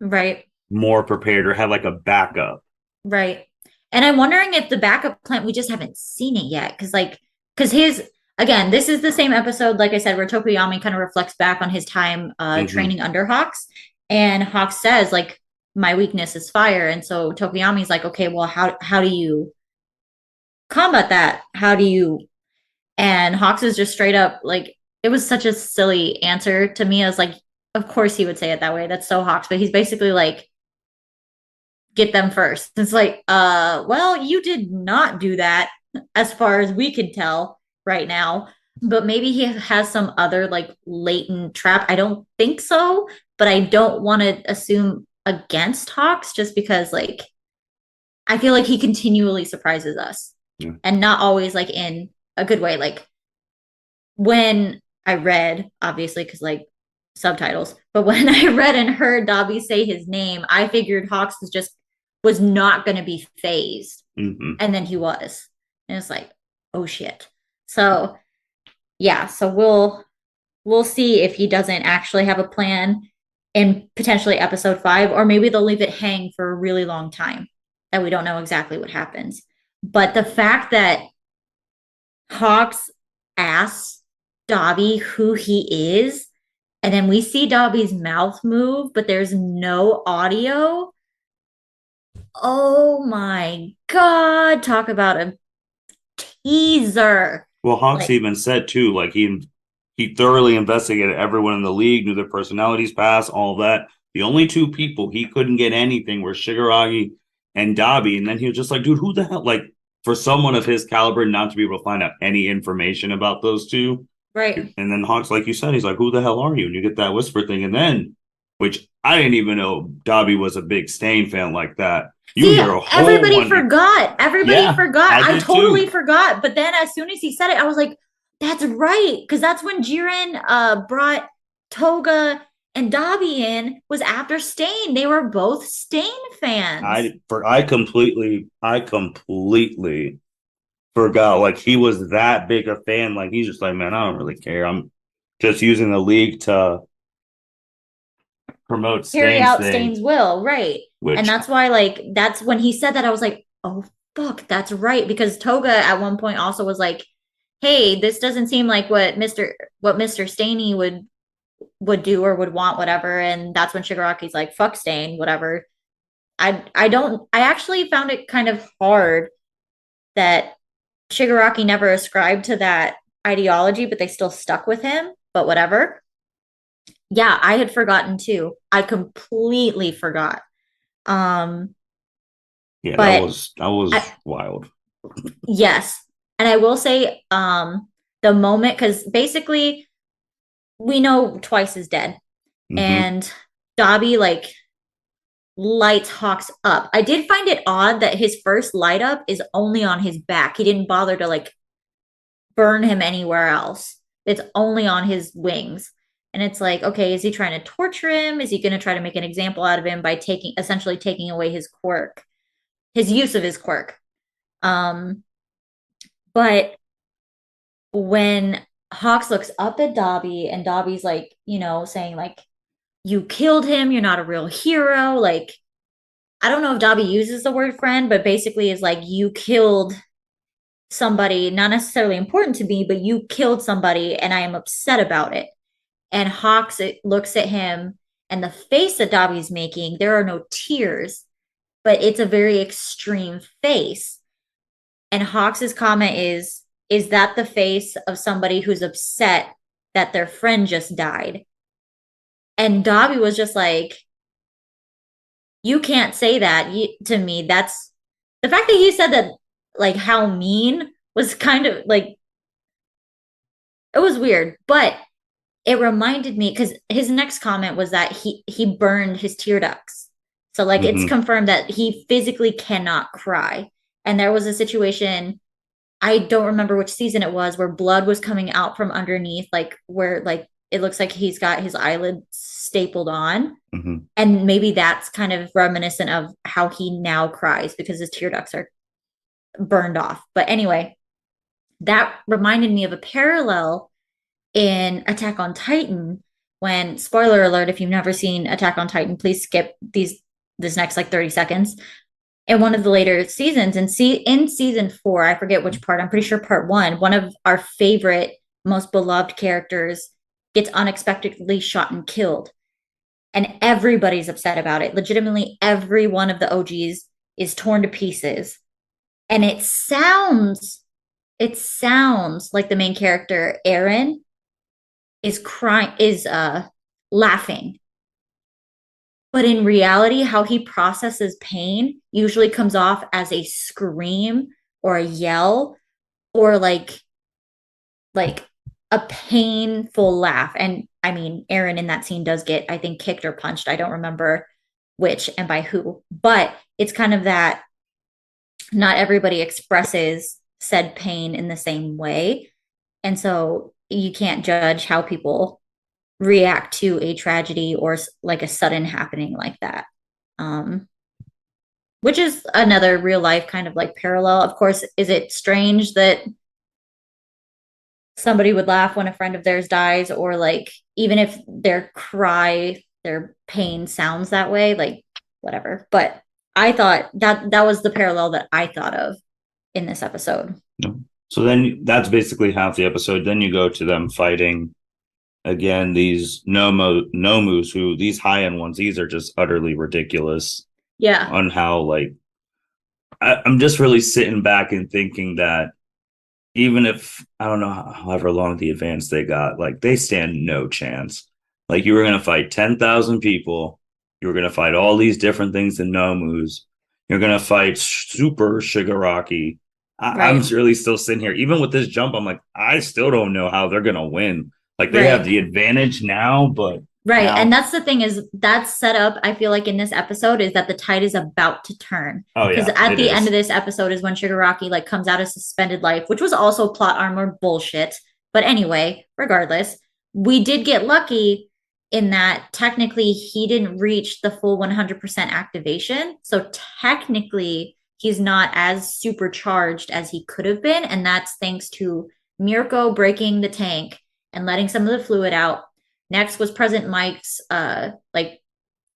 Right. more prepared or had like a backup. Right. And I'm wondering if the backup plan, we just haven't seen it yet. Cause his, again, this is the same episode, like I said, where Tokoyami kind of reflects back on his time Mm-hmm. training under Hawks. And Hawks says, like, my weakness is fire. And so Tokoyami's like, okay, well, how do you combat that? How do you, and Hawks is just straight up like, it was such a silly answer to me. I was like, of course he would say it that way. That's so Hawks. But he's basically like, get them first. It's like, well, you did not do that as far as we could tell right now. But maybe he has some other like latent trap. I don't think so, but I don't want to assume against Hawks just because like I feel like he continually surprises us Yeah. and not always like in a good way. Like when I read, obviously, because like subtitles, but when I read and heard Dobby say his name, I figured Hawks was not going to be phased, Mm-hmm. and then he was, and it's like, oh shit. So yeah, so we'll see if he doesn't actually have a plan in potentially episode 5, or maybe they'll leave it hang for a really long time that we don't know exactly what happens. But the fact that Hawks asks Dobby who he is, and then we see Dobby's mouth move, but there's no audio. Oh my God. Talk about a teaser. Well, Hawks Like, even said too, like he thoroughly investigated everyone in the league, knew their personalities past, all that. The only two people he couldn't get anything were Shigaraki and Dabi. And then he was just like, dude, who the hell? Like, for someone of his caliber, not to be able to find out any information about those two. right. And then Hawks, like you said, he's like, who the hell are you? And you get that whisper thing. And then, which I didn't even know Dabi was a big Stain fan like that. You See, hear a whole everybody one. forgot. Everybody Yeah, forgot. I I did totally too. forgot. But then as soon as he said it, I was like, that's right. Because that's when Jiren brought Toga and Dobby in was after Stain. They were both Stain fans. I completely forgot like he was that big a fan. Like he's just like, man, I don't really care. I'm just using the league to promote Carry Stain's out thing, Stain's will, right. And which that's why, like, that's when he said that, I was like, oh fuck, that's right. Because Toga at one point also was like, hey, this doesn't seem like what Mr. Staney would do or would want, whatever. And that's when Shigaraki's like, fuck Stain, whatever. I actually found it kind of hard that Shigaraki never ascribed to that ideology, but they still stuck with him. But whatever. Yeah, I had forgotten too. I completely forgot. Um, yeah, that but was that was I, wild. yes, and I will say, the moment because basically we know Twice is dead, Mm-hmm. and Dobby like lights Hawks up. I did find it odd that his first light up is only on his back. He didn't bother to like burn him anywhere else. It's only on his wings. And it's like, okay, is he trying to torture him? Is he going to try to make an example out of him by essentially taking away his quirk, his use of his quirk? Um, but when Hawks looks up at Dobby and Dobby's like, saying like, you killed him, you're not a real hero. Like, I don't know if Dobby uses the word friend, but basically is like, you killed somebody, not necessarily important to me, but you killed somebody and I am upset about it. and Hawks looks at him, and the face that Dobby's making, there are no tears, but it's a very extreme face. And Hawks's comment is that the face of somebody who's upset that their friend just died? And Dobby was just like, you can't say that to me. That's the fact that he said that, like, how mean was kind of like, it was weird, but it reminded me because his next comment was that he burned his tear ducts. So like it's Mm-hmm. confirmed that he physically cannot cry. And there was a situation, I don't remember which season it was, where blood was coming out from underneath, like where like it looks like he's got his eyelid stapled on. Mm-hmm. And maybe that's kind of reminiscent of how he now cries because his tear ducts are burned off. But anyway, that reminded me of a parallel in Attack on Titan when, spoiler alert, if you've never seen Attack on Titan, please skip this next like 30 seconds. In one of the later seasons, in season 4, I forget which part, I'm pretty sure part 1, one of our favorite, most beloved characters gets unexpectedly shot and killed. And everybody's upset about it. Legitimately, every one of the OGs is torn to pieces. And it sounds like the main character, Eren, is crying, is laughing. But in reality, how he processes pain usually comes off as a scream or a yell or like a painful laugh. And I mean, Eren in that scene does get, I think, kicked or punched. I don't remember which and by who, but it's kind of that not everybody expresses said pain in the same way. And so you can't judge how people react to a tragedy or like a sudden happening like that. Um, which is another real life kind of like parallel. Of course, is it strange that somebody would laugh when a friend of theirs dies, or like even if their pain sounds that way, like whatever. But I thought that was the parallel that I thought of in this episode. No. So then that's basically half the episode. Then you go to them fighting again these nomus, who these high end ones, these are just utterly ridiculous Yeah. on how like I'm just really sitting back and thinking that even if I don't know however long the advance they got, like they stand no chance. Like you were gonna fight 10,000 people, you were gonna fight all these different things in Nomus, you're gonna fight Super Shigaraki. I'm Right. really still sitting here, even with this jump. I'm like, I still don't know how they're gonna win. Like they have Right. the advantage now, but Right. And now, that's the thing, is that's set up, I feel like in this episode, is that the tide is about to turn. oh Because yeah, at it the end of is. this episode is when Shigaraki like comes out of suspended life, which was also plot armor bullshit. But anyway, regardless, we did get lucky in that technically he didn't reach the full 100% activation. So technically he's not as supercharged as he could have been. And that's thanks to Mirko breaking the tank and letting some of the fluid out. Next was President Mike's like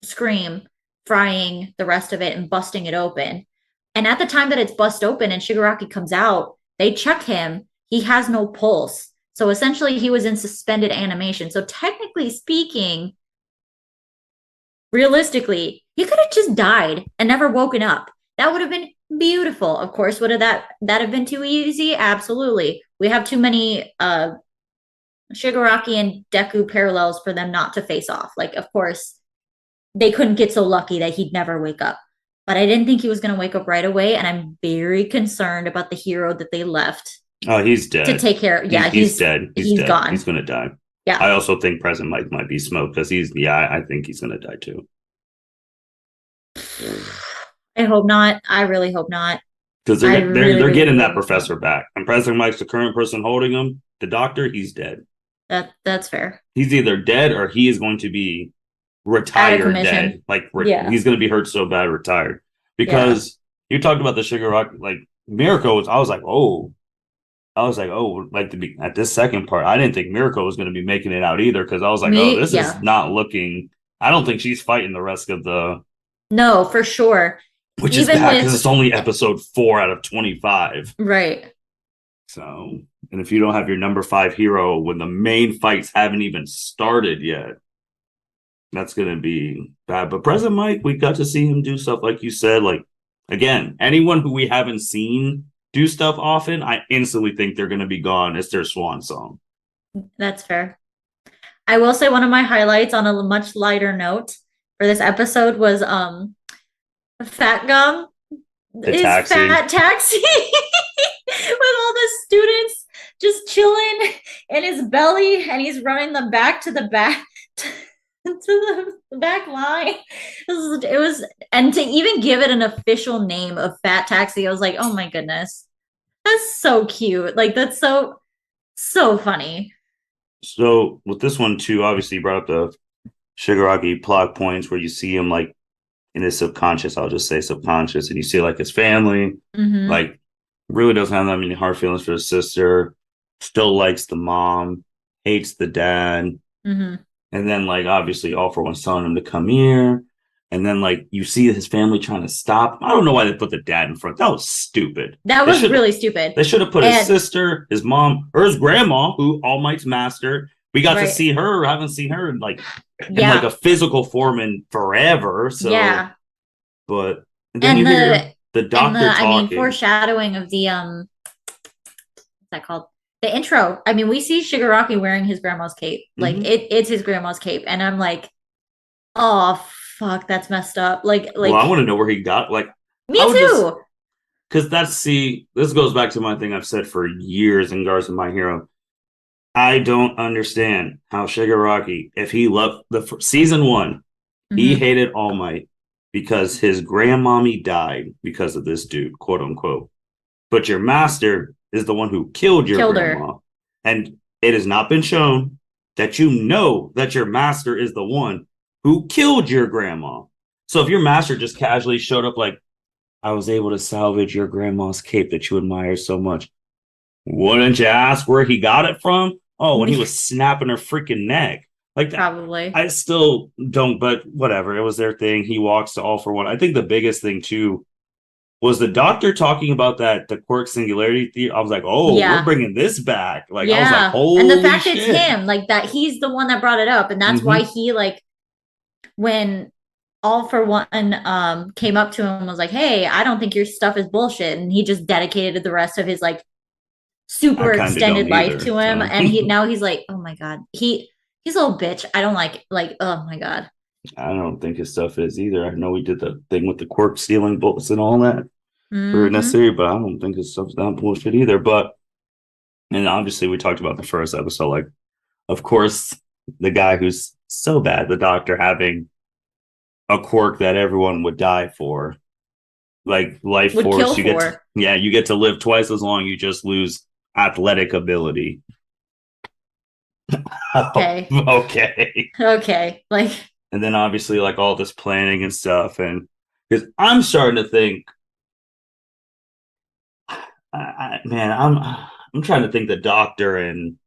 scream, frying the rest of it and busting it open. And at the time that it's bust open and Shigaraki comes out, they check him. He has no pulse. So essentially he was in suspended animation. So technically speaking, realistically, he could have just died and never woken up. That would have been beautiful. Of course, would have that have been too easy? Absolutely. We have too many Shigaraki and Deku parallels for them not to face off. Like, of course, they couldn't get so lucky that he'd never wake up. But I didn't think he was going to wake up right away. And I'm very concerned about the hero that they left Oh, he's to dead. take care. Yeah, He's dead. He's he's dead. gone. He's gonna die. Yeah. I also think President Mike might be smoked because I think he's gonna die too. I hope not. I really hope not. Because I they're really, getting that hope not. professor back. And President Mike's the current person holding him. The doctor, he's dead. That's fair. He's either dead or he is going to be Out of retired dead. commission. Like Yeah. he's going to be hurt so bad retired. Yeah. Because you talked about the Shigaraki, like Miracles. I was like, oh, like to be at this second part. I didn't think Miracle was going to be making it out either because I was like, oh, Me, this is yeah. not looking. I don't think she's fighting the rest of the, No, for sure. which is Even bad because with it's only episode 4 out of 25. right. So, and if you don't have your number 5 hero when the main fights haven't even started yet, that's going to be bad. But President Mike, we got to see him do stuff like you said. Like, again, anyone who we haven't seen do stuff often, I instantly think they're going to be gone. It's their swan song. That's fair. I will say one of my highlights on a much lighter note for this episode was Fat Gum, The his taxi. fat taxi with all the students just chilling in his belly, and he's running them back to the back to the back line. It was, and to even give it an official name of Fat Taxi, I was like, oh my goodness, that's so cute. Like that's so funny. So with this one too, obviously you brought up the Shigaraki plot points where you see him like in his subconscious, I'll just say subconscious, and you see like his family, Mm-hmm. like really doesn't have that many hard feelings for his sister, still likes the mom, hates the dad, Mm-hmm. and then like obviously all for one's telling him to come here. And then like you see his family trying to stop. I don't know why they put the dad in front. That was stupid. That They was should really stupid. they should have put his And sister, his mom, or his grandma, who All Might's master. We got to right. see her. Haven't seen her in like a Yeah. physical form in forever. So, Yeah. but and then you And hear the and the doctor I mean talking. foreshadowing of the what's that called? The intro. I mean, we see Shigaraki wearing his grandma's cape. Like Mm-hmm. it's his grandma's cape. And I'm like, oh fuck, that's messed up. Well, I want to know where he got like Me how would this too. because that's see this goes back to my thing I've said for years in regards to My Hero. I don't understand how Shigaraki, if he loved the season one, he Mm-hmm. hated All Might because his grandmommy died because of this dude, quote unquote. But your master is the one who killed your Killed her. grandma. And it has not been shown that you know that your master is the one who killed your grandma. So if your master just casually showed up like, I was able to salvage your grandma's cape that you admire so much, wouldn't you ask where he got it from? Oh, when he was snapping her freaking neck. Like that. Probably. I still don't, but whatever. It was their thing. He walks to All for One. I think the biggest thing too was the doctor talking about the quirk singularity theory. I was like, oh, we're Yeah. bringing this back. Like I was like, Yeah. And the holy fact it's shit. him, like that he's the one that brought it up. And that's why Mm-hmm. he like when All for One came up to him and was like, hey, I don't think your stuff is bullshit. And he just dedicated the rest of his like I super kind of don't extended life either. to him. So And he's like, oh my God. He's a little bitch. I don't like, oh my God. I don't think his stuff is either. I know he did the thing with the quirk stealing bullets and all that for Mm-hmm. necessary, but I don't think his stuff's that bullshit either. But and obviously we talked about the first episode, like of course the guy who's so bad, the doctor having a quirk that everyone would die for. Like life Would kill force, you get to, for. yeah, you get to live twice as long, you just lose athletic ability. Oh, Okay. okay. Okay. Like, And then obviously like all this planning and stuff, and because I'm starting to think man, I'm trying to think the doctor and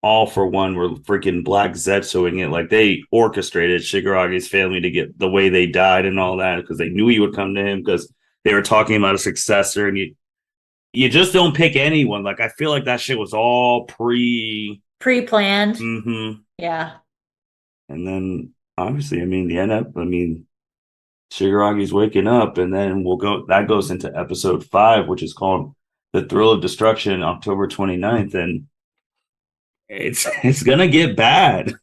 All for One were freaking Black Zetsuing it. Like they orchestrated Shigaragi's family to get the way they died and all that because they knew he would come to him because they were talking about a successor, and you just don't pick anyone. Like I feel like that shit was all pre. pre-planned. Mm-hmm. Yeah. And then obviously, I mean, the end up. I mean, Shigaragi's waking up, and then we'll go. That goes into episode 5, which is called "The Thrill of Destruction," October 29th, and it's gonna get bad. It's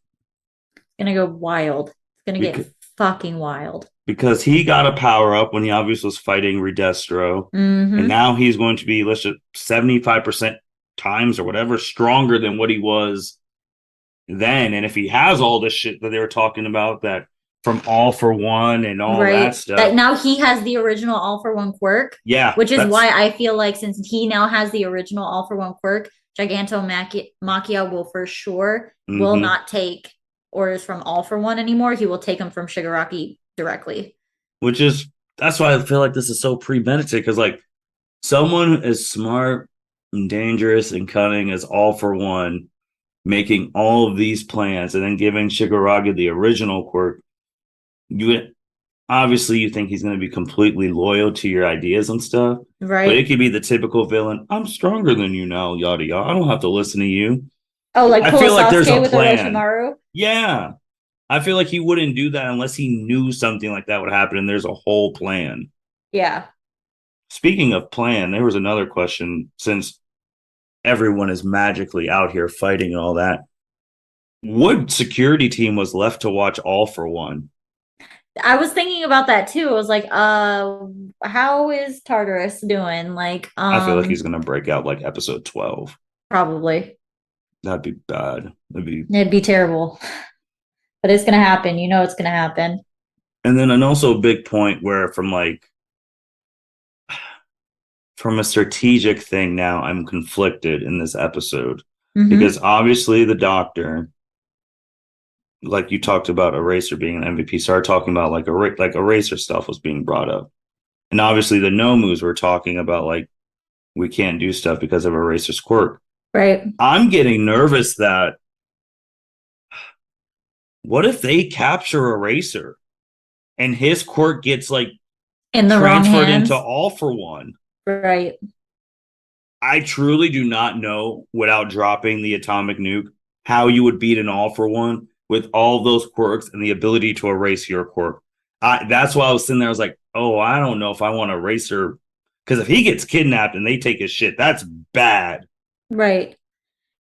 gonna go wild. It's gonna get Because, fucking wild. because he got a power up when he obviously was fighting Redestro, and Mm-hmm. now he's going to be let's just 75% times or whatever stronger than what he was then. And if he has all this shit that they were talking about, that from All for One and all that Right. That stuff, now he has the original All for One quirk, yeah, which is that's why I feel like since he now has the original All for One quirk, Gigantomachia will for sure will mm-hmm. not take orders from All for One anymore. He will take them from Shigaraki directly. Which is that's why I feel like this is so premeditated because like someone as smart and dangerous and cunning as All for One making all of these plans and then giving Shigaragi the original quirk, you obviously you think he's going to be completely loyal to your ideas and stuff, but it Right. could be the typical villain. I'm stronger than you now, yada yada. I don't have to listen to you. Oh, like I pull a feel like there's Sasuke a with plan. Orochimaru. Yeah. I feel like he wouldn't do that unless he knew something like that would happen and there's a whole plan. Yeah. Speaking of plan, there was another question since everyone is magically out here fighting and all that. What security team was left to watch All for One? I was thinking about that too. I was like, how is Tartarus doing? Like, I feel like he's going to break out like episode 12. probably. That'd be bad. That'd be. It'd be terrible. But it's gonna happen. You know it's gonna happen. And then, and also a big point where from a strategic thing now, I'm conflicted in this episode because Mm-hmm. obviously the doctor, like you talked about Eraser being an MVP, started talking about like Eraser stuff was being brought up. And obviously the Nomus were talking about like we can't do stuff because of Eraser's quirk. Right. I'm getting nervous that what if they capture Eraser and his quirk gets like In the wrong transferred into hands. All for One? Right. I truly do not know without dropping the atomic nuke how you would beat an All for One with all those quirks and the ability to erase your quirk. That's why I was sitting there. I was like, oh, I don't know if I want to erase her because if he gets kidnapped and they take his shit, that's bad. Right.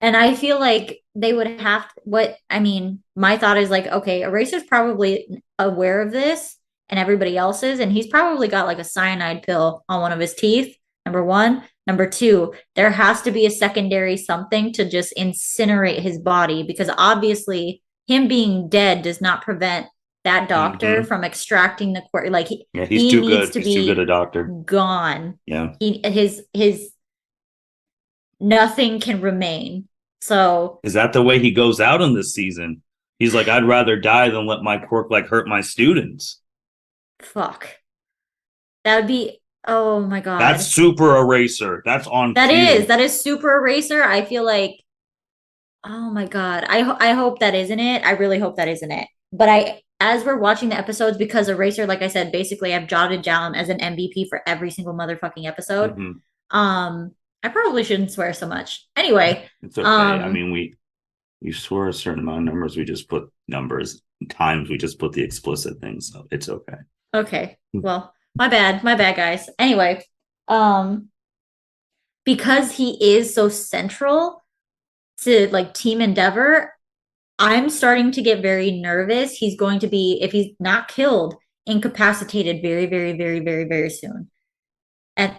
And I feel like they would have to, what I mean, my thought is like, okay, Eraser's probably aware of this and everybody else is, and he's probably got like a cyanide pill on one of his teeth. Number one. Number two, there has to be a secondary something to just incinerate his body because obviously him being dead does not prevent that doctor Mm-hmm. from extracting the quirk. Like Yeah, he's he too needs good. to He's too good a be doctor. gone. Yeah. His nothing can remain. So Is that the way he goes out in this season? He's like, I'd rather die than let my quirk like hurt my students. fuck. That would be, oh my That's God. super eraser. That's on That is, cue. that is super eraser. I feel like, oh my God. I hope that isn't it. I really hope that isn't it. But as we're watching the episodes, because Eraser, like I said, basically I've jotted down as an MVP for every single motherfucking episode. Mm-hmm. Um, I probably shouldn't swear so much. Anyway, It's okay. I um, mean, you swear a certain amount of numbers, we just put numbers times we just put the explicit things, so it's okay. okay. Well, my bad, guys. Anyway, um, because he is so central to like Team Endeavor, I'm starting to get very nervous. He's going to be, if he's not killed, incapacitated very, very, very, very, very soon. And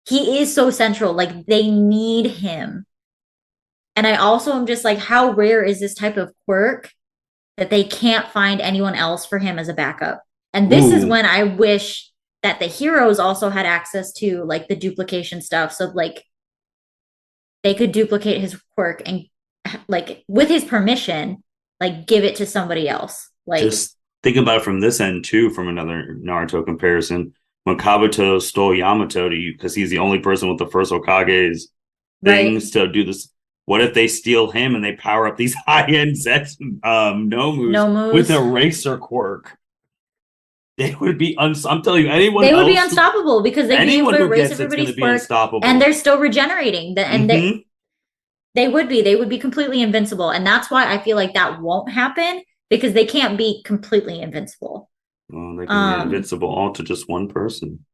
he is so central. Like they need him. And I also am just like, how rare is this type of quirk that they can't find anyone else for him as a backup? And this is Ooh, when I wish that the heroes also had access to like the duplication stuff. So like they could duplicate his quirk and like with his permission, like give it to somebody else. Like, just think about it from this end too, from another Naruto comparison. When Kabuto stole Yamato to you because he's the only person with the first Hokage's right? things to do this. What if they steal him and they power up these high-end sets Nomus No with moves. a racer quirk? They would be I'm telling you, anyone They would be else, unstoppable because they'd be able anyone to who erase gets it's going everybody's to be quirk and unstoppable. they're still regenerating. And Mm-hmm. they would be completely invincible. And that's why I feel like that won't happen because they can't be completely invincible. Well, they can be Um, invincible all to just one person.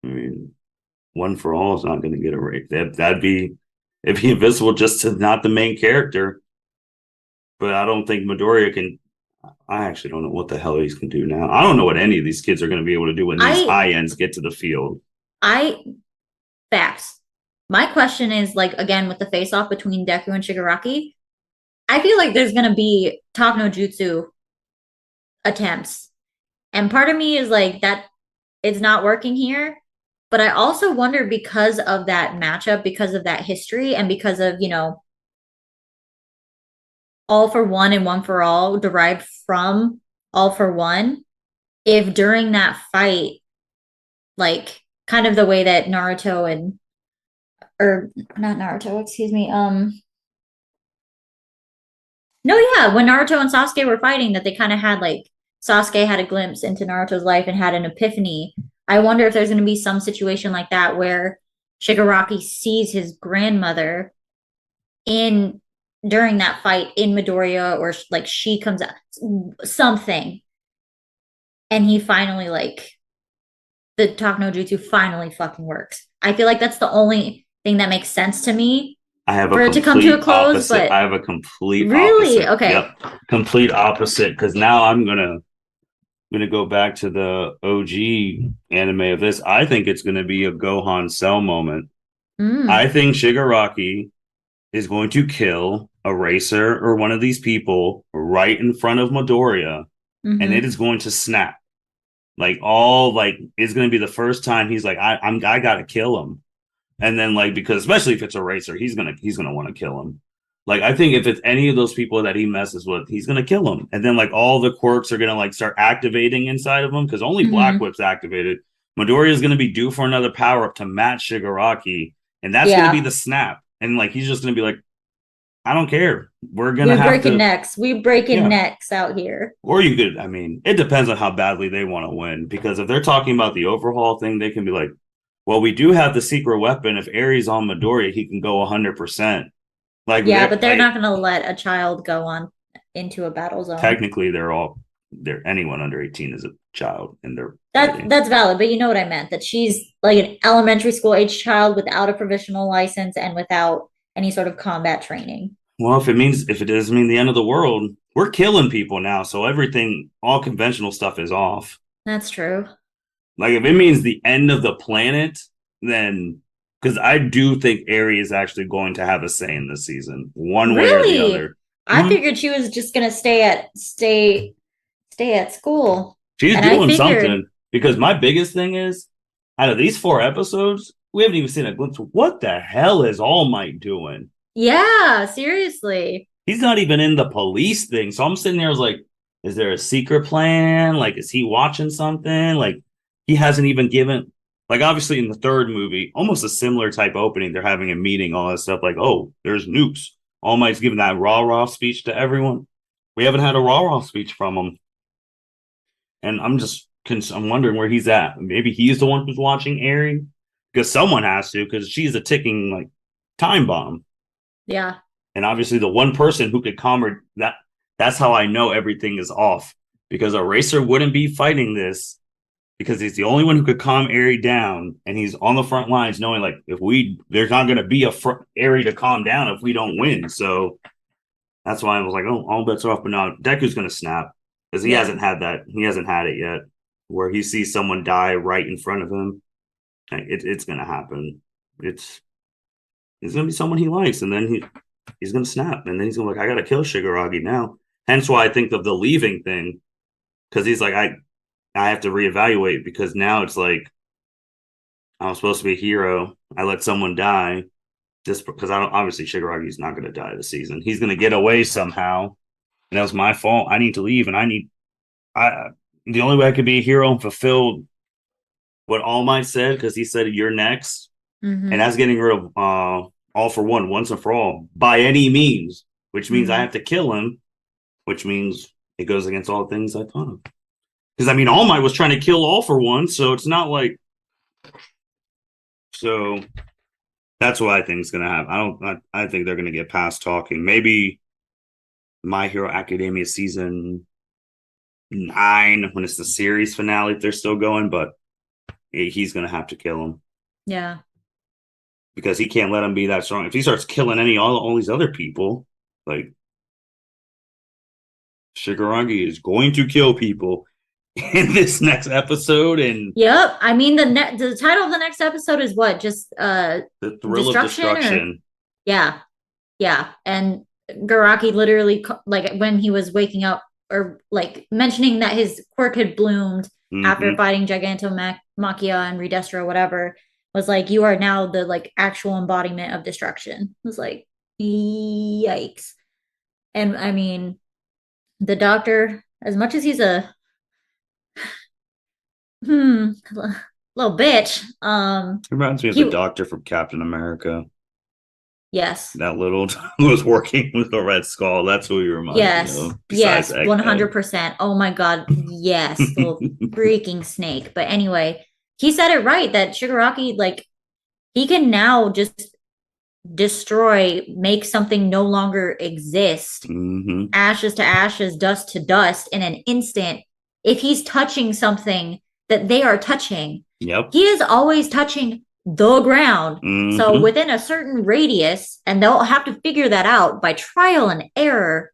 I mean, one for all is not going to get a rate. That'd be it'd be invincible just to not the main character. But I don't think Midoriya can. I actually don't know what the hell he's can do now. I don't know what any of these kids are going to be able to do when these I high ends get to the field. I facts. My question is like again with the face off between Deku and Shigaraki, I feel like there's gonna be Talk no Jutsu attempts. And part of me is like that it's not working here. But I also wonder because of that matchup, because of that history, and because of, all for one and one for all derived from all for one, if during that fight, like kind of the way that Naruto and or not Naruto, excuse me, no, yeah, when Naruto and Sasuke were fighting, that they kind of had like Sasuke had a glimpse into Naruto's life and had an epiphany. I wonder if there's going to be some situation like that where Shigaraki sees his grandmother in during that fight in Midoriya, or like she comes out something, and he finally like the talk no jutsu finally fucking works. I feel like that's the only thing that makes sense to me I have a for it to come to a complete close. opposite. But I have a complete really, opposite. okay. Yep. Complete opposite. Because now I'm gonna go back to the OG anime of this. I think it's gonna be a Gohan Cell moment. Mm, I think Shigaraki is going to kill a racer or one of these people right in front of Midoriya, and it mm-hmm. is going to snap. Like all like it's going to be the first time he's like, I gotta kill him, and then like because especially if it's a racer, he's gonna want to kill him. Like I think if it's any of those people that he messes with, he's gonna kill him, and then like all the quirks are gonna like start activating inside of him because only Black Mm-hmm. Whip's activated. Midoriya is gonna be due for another power up to match Shigaraki, and that's gonna be Yeah. the snap. And like he's just gonna be like, I don't care. We're gonna We have breaking to, necks. We breaking yeah. necks out here. Or you could, I mean, it depends on how badly they want to win. Because if they're talking about the overhaul thing, they can be like, well, we do have the secret weapon. If Ares on Midoriya, he can go 100%. Like Yeah, they're but they're not like going to let a child go on into a battle zone. technically they're anyone under 18 is a child and they're That fighting. that's valid, but you know what I meant. That she's like an elementary school age child without a provisional license and without any sort of combat training. Well, if it doesn't mean the end of the world, we're killing people now, so everything, all conventional stuff is off. That's true. Like if it means the end of the planet, then because I do think Aerie is actually going to have a say in this season, one way or the Really? other. I Mhm. figured she was just gonna stay at school. She's And I doing figured, something because my biggest thing is out of these 4 episodes, we haven't even seen a glimpse of what the hell is All Might doing. yeah, seriously. He's not even in the police thing. So I'm sitting there, I was like, is there a secret plan? Like, is he watching something? Like, he hasn't even given, like, obviously in the third movie, almost a similar type opening. They're having a meeting, all that stuff. Like, oh, there's nukes. All Might's giving that rah rah speech to everyone. We haven't had a rah rah speech from him. And I'm wondering where he's at. Maybe he's the one who's watching Aerie because someone has to, because she's a ticking, like, time bomb. Yeah. And obviously the one person who could calm her, that's how I know everything is off. Because a racer wouldn't be fighting this because he's the only one who could calm Aerie down, and he's on the front lines knowing like if we there's not gonna be a Aerie to calm down if we don't win. So that's why I was like, oh, all bets are off. But now Deku's gonna snap because Yeah. he hasn't had it yet where he sees someone die right in front of him. Like, it's gonna happen. It's it's gonna be someone he likes, and then he's gonna snap, and then he's gonna be like, I gotta kill Shigaragi now. Hence why I think of the leaving thing, because he's like, I have to reevaluate because now it's like I'm supposed to be a hero. I let someone die just because I don't. Obviously, Shigaragi's not gonna die this season. He's gonna get away somehow, and that was my fault. I need to leave, and I. The only way I could be a hero and fulfill what All Might said because he said you're next, and Mm-hmm. that's getting rid of all for one, once and for all, by any means, which means I Mm-hmm. have to kill him, which means it goes against all the things I thought of. Because I mean, All Might was trying to kill all for one, so it's not like so. That's what I think is gonna happen. I think they're gonna get past talking. Maybe My Hero Academia season 9 when it's the series finale if they're still going, but he's gonna have to kill him Yeah. because he can't let him be that strong. If he starts killing all these other people, like Shigaragi is going to kill people in this next episode, and Yep. I mean the title of the next episode is what? Just the thrill of destruction or destruction. yeah. Yeah. And Garaki literally like when he was waking up or like mentioning that his quirk had bloomed after Mm-hmm. fighting Gigantomachia and Redestro, whatever, was like, you are now the like actual embodiment of destruction. It was like, yikes. And I mean, the doctor, as much as he's a hmm little bitch, It reminds me of the he Doctor from Captain America. Yes. That little was working with the Red Skull. That's who he reminds me Yes. of, besides Yes. Egghead. 100%. Oh my God. Yes. The little freaking snake. But anyway, he said it right that Shigaraki, like, he can now just destroy, make something no longer exist, Hmm. ashes to ashes, dust to dust in an instant. If he's touching something that they are touching, Yep. he is always touching the ground. So Hmm. within a certain radius, and they'll have to figure that out by trial and error,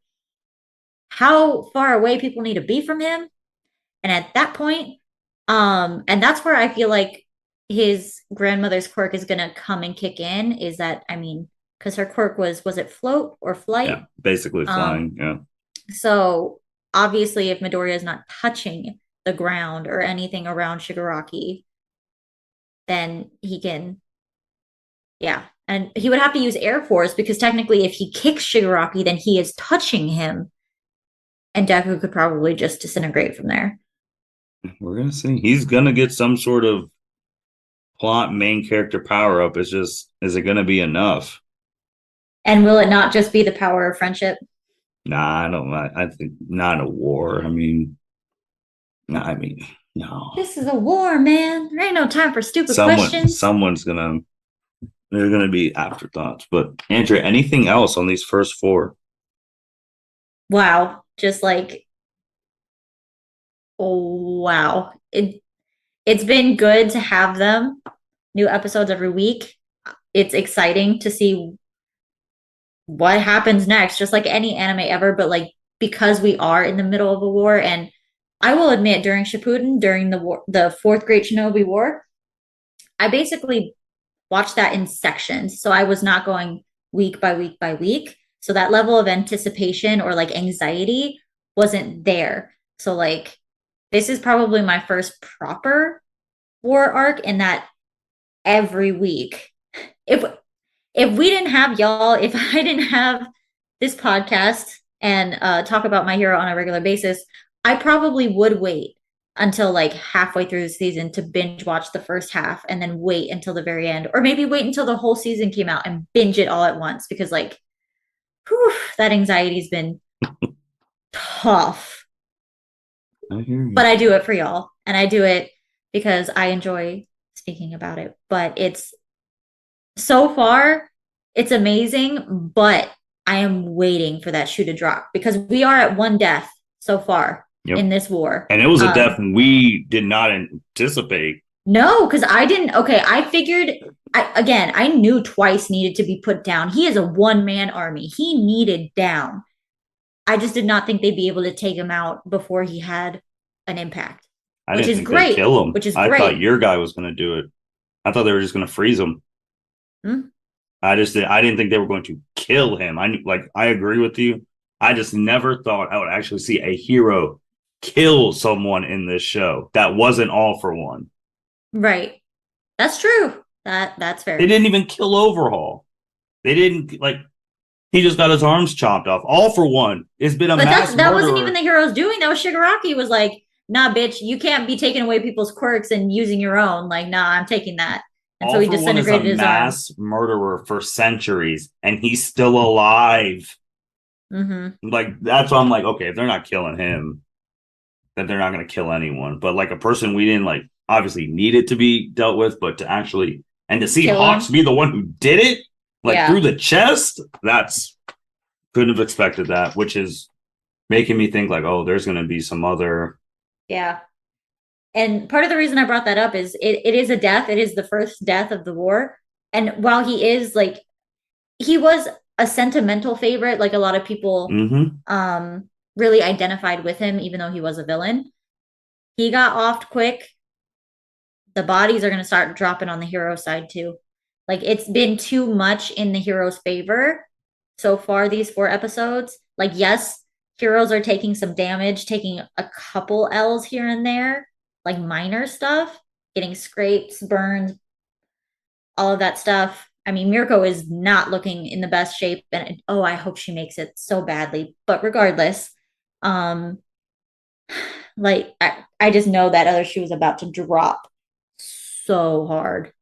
how far away people need to be from him. And at that point, and that's where I feel like his grandmother's quirk is gonna come and kick in, is that, I mean, because her quirk was it float or Yeah, flight? basically Um, flying. Yeah. so obviously if Midoriya is not touching the ground or anything around Shigaraki, then he can, yeah. And he would have to use Air Force because technically if he kicks Shigaraki, then he is touching him. And Deku could probably just disintegrate from there. We're gonna see. He's gonna get some sort of plot main character power up. It's just, is it gonna be enough? And will it not just be the power of friendship? Nah, I don't. I think not a war. I mean, nah, I mean, no. This is a war, man. There ain't no time for stupid Someone, questions. someone's gonna. There's gonna be afterthoughts. But Andrea, anything else on these first four? Wow. Just like, oh, wow. It's been good to have them, new episodes every week. It's exciting to see what happens next, just like any anime ever, but like because we are in the middle of a war, and I will admit during Shippuden, during the war, the fourth Great Shinobi War, I basically watched that in sections. So I was not going week by week by week. So that level of anticipation or like anxiety wasn't there. So like this is probably my first proper war arc in that every week. If we didn't have y'all, if I didn't have this podcast and talk about my hero on a regular basis, I probably would wait until like halfway through the season to binge watch the first half and then wait until the very end, or maybe wait until the whole season came out and binge it all at once because like whew, that anxiety's been tough. I hear you. But I do it for y'all, and I do it because I enjoy speaking about it. But it's so far, it's amazing, but I am waiting for that shoe to drop because we are at one death so far Yep. in this war. And it was a death we did not anticipate. No, because I didn't. Okay, I figured. I knew Twice needed to be put down. He is a one man army. He needed down. I just did not think they'd be able to take him out before he had an impact, I which didn't is think they'd great. kill him. Which is I thought great. your guy was going to do it. I thought they were just going to freeze him. Hmm? I didn't think they were going to kill him. I agree with you. I just never thought I would actually see a hero kill someone in this show. That wasn't All for One. Right. That's true. That's They fair. didn't even kill Overhaul. They didn't like. He just got his arms chopped off. All for One. It's been a But mass that wasn't even murderer. the hero's doing. That was Shigaraki was like, nah, bitch, you can't be taking away people's quirks and using your own. Like, nah, I'm taking that. And so All he for One is a disintegrated his arm. mass murderer for centuries, and he's still alive. Mm-hmm. Like that's why I'm like, okay, if they're not killing him, then they're not going to kill anyone. But like a person we didn't like, obviously needed to be dealt with, but to actually and to see Kill Hawks him. be the one who did it, like through Yeah. the chest, that's couldn't have expected that, which is making me think like, oh, there's going to be some other. Yeah. And part of the reason I brought that up is it is a death. It is the first death of the war. And while he is like he was a sentimental favorite, like a lot of people Mm-hmm. really identified with him, even though he was a villain. He got offed quick. The bodies are going to start dropping on the hero side too. Like it's been too much in the hero's favor so far these four episodes. Like yes, heroes are taking some damage, taking a couple L's here and there, like minor stuff, getting scrapes, burns, all of that stuff. I mean, Mirko is not looking in the best shape, and oh, I hope she makes it so badly. But regardless, um, like I just know that other shoe is about to drop so hard,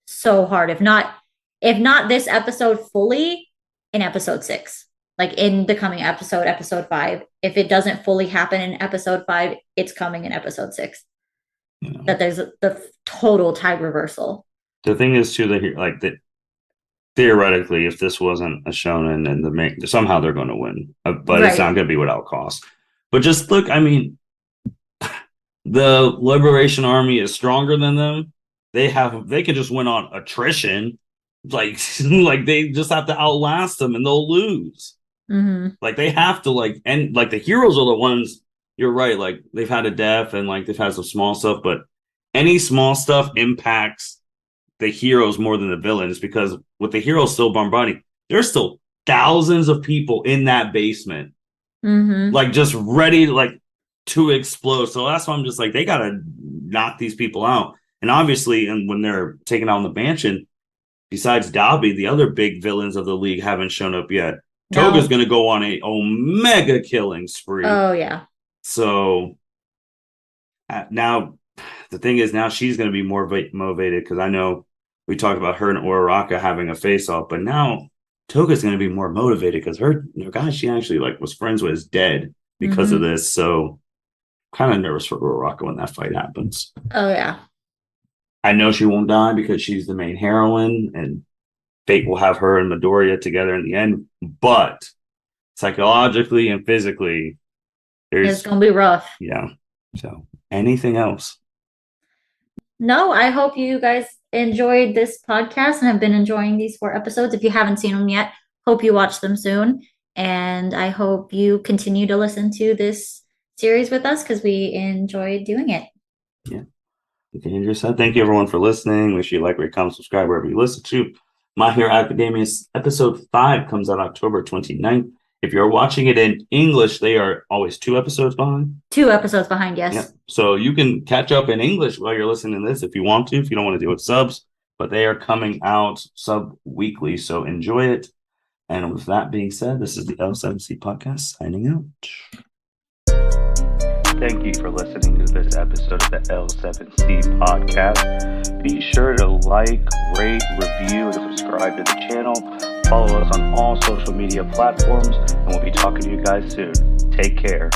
so hard. If not, if not this episode fully, in episode 6. Like in the coming episode 5. If it doesn't fully happen in episode 5, it's coming in episode 6. That there's the total tide reversal. The thing is too that like that theoretically, if this wasn't a shonen and somehow they're going to win, but it's not going to be without cost. But just look, I mean, the Liberation Army is stronger than them. They could just win on attrition. Like they just have to outlast them and they'll lose. Mm-hmm. Like they have to and the heroes are the ones. You're right. Like they've had a death and they've had some small stuff, but any small stuff impacts the heroes more than the villains, because with the heroes still bombarding, there's still thousands of people in that basement, just ready to explode. So that's why I'm just they gotta knock these people out. And obviously, and when they're taking out the mansion, besides Dobby, the other big villains of the league haven't shown up yet. No. Toga's going to go on a omega killing spree. Oh, yeah. So now the thing is, now she's going to be more motivated, because I know we talked about her and Uraraka having a face-off, but now Toga's going to be more motivated because her guy she actually was friends with is dead because of this. So kind of nervous for Uraraka when that fight happens. Oh, yeah. I know she won't die because she's the main heroine and fate will have her and Midoriya together in the end, but psychologically and physically, it's going to be rough. Yeah. So anything else? No, I hope you guys enjoyed this podcast and have been enjoying these 4 episodes. If you haven't seen them yet, hope you watch them soon. And I hope you continue to listen to this series with us because we enjoyed doing it. Yeah. Okay, Andrea said, thank you everyone for listening. Make sure you like, rate, comment, subscribe wherever you listen to. My Hero Academia's episode 5 comes out October 29th. If you're watching it in English, they are always 2 episodes behind. 2 episodes behind, yes. Yeah. So you can catch up in English while you're listening to this if you want to, if you don't want to do it subs. But they are coming out sub-weekly, so enjoy it. And with that being said, this is the L7C podcast signing out. Thank you for listening to this episode of the L7C podcast. Be sure to like, rate, review, and subscribe to the channel. Follow us on all social media platforms, and we'll be talking to you guys soon. Take care.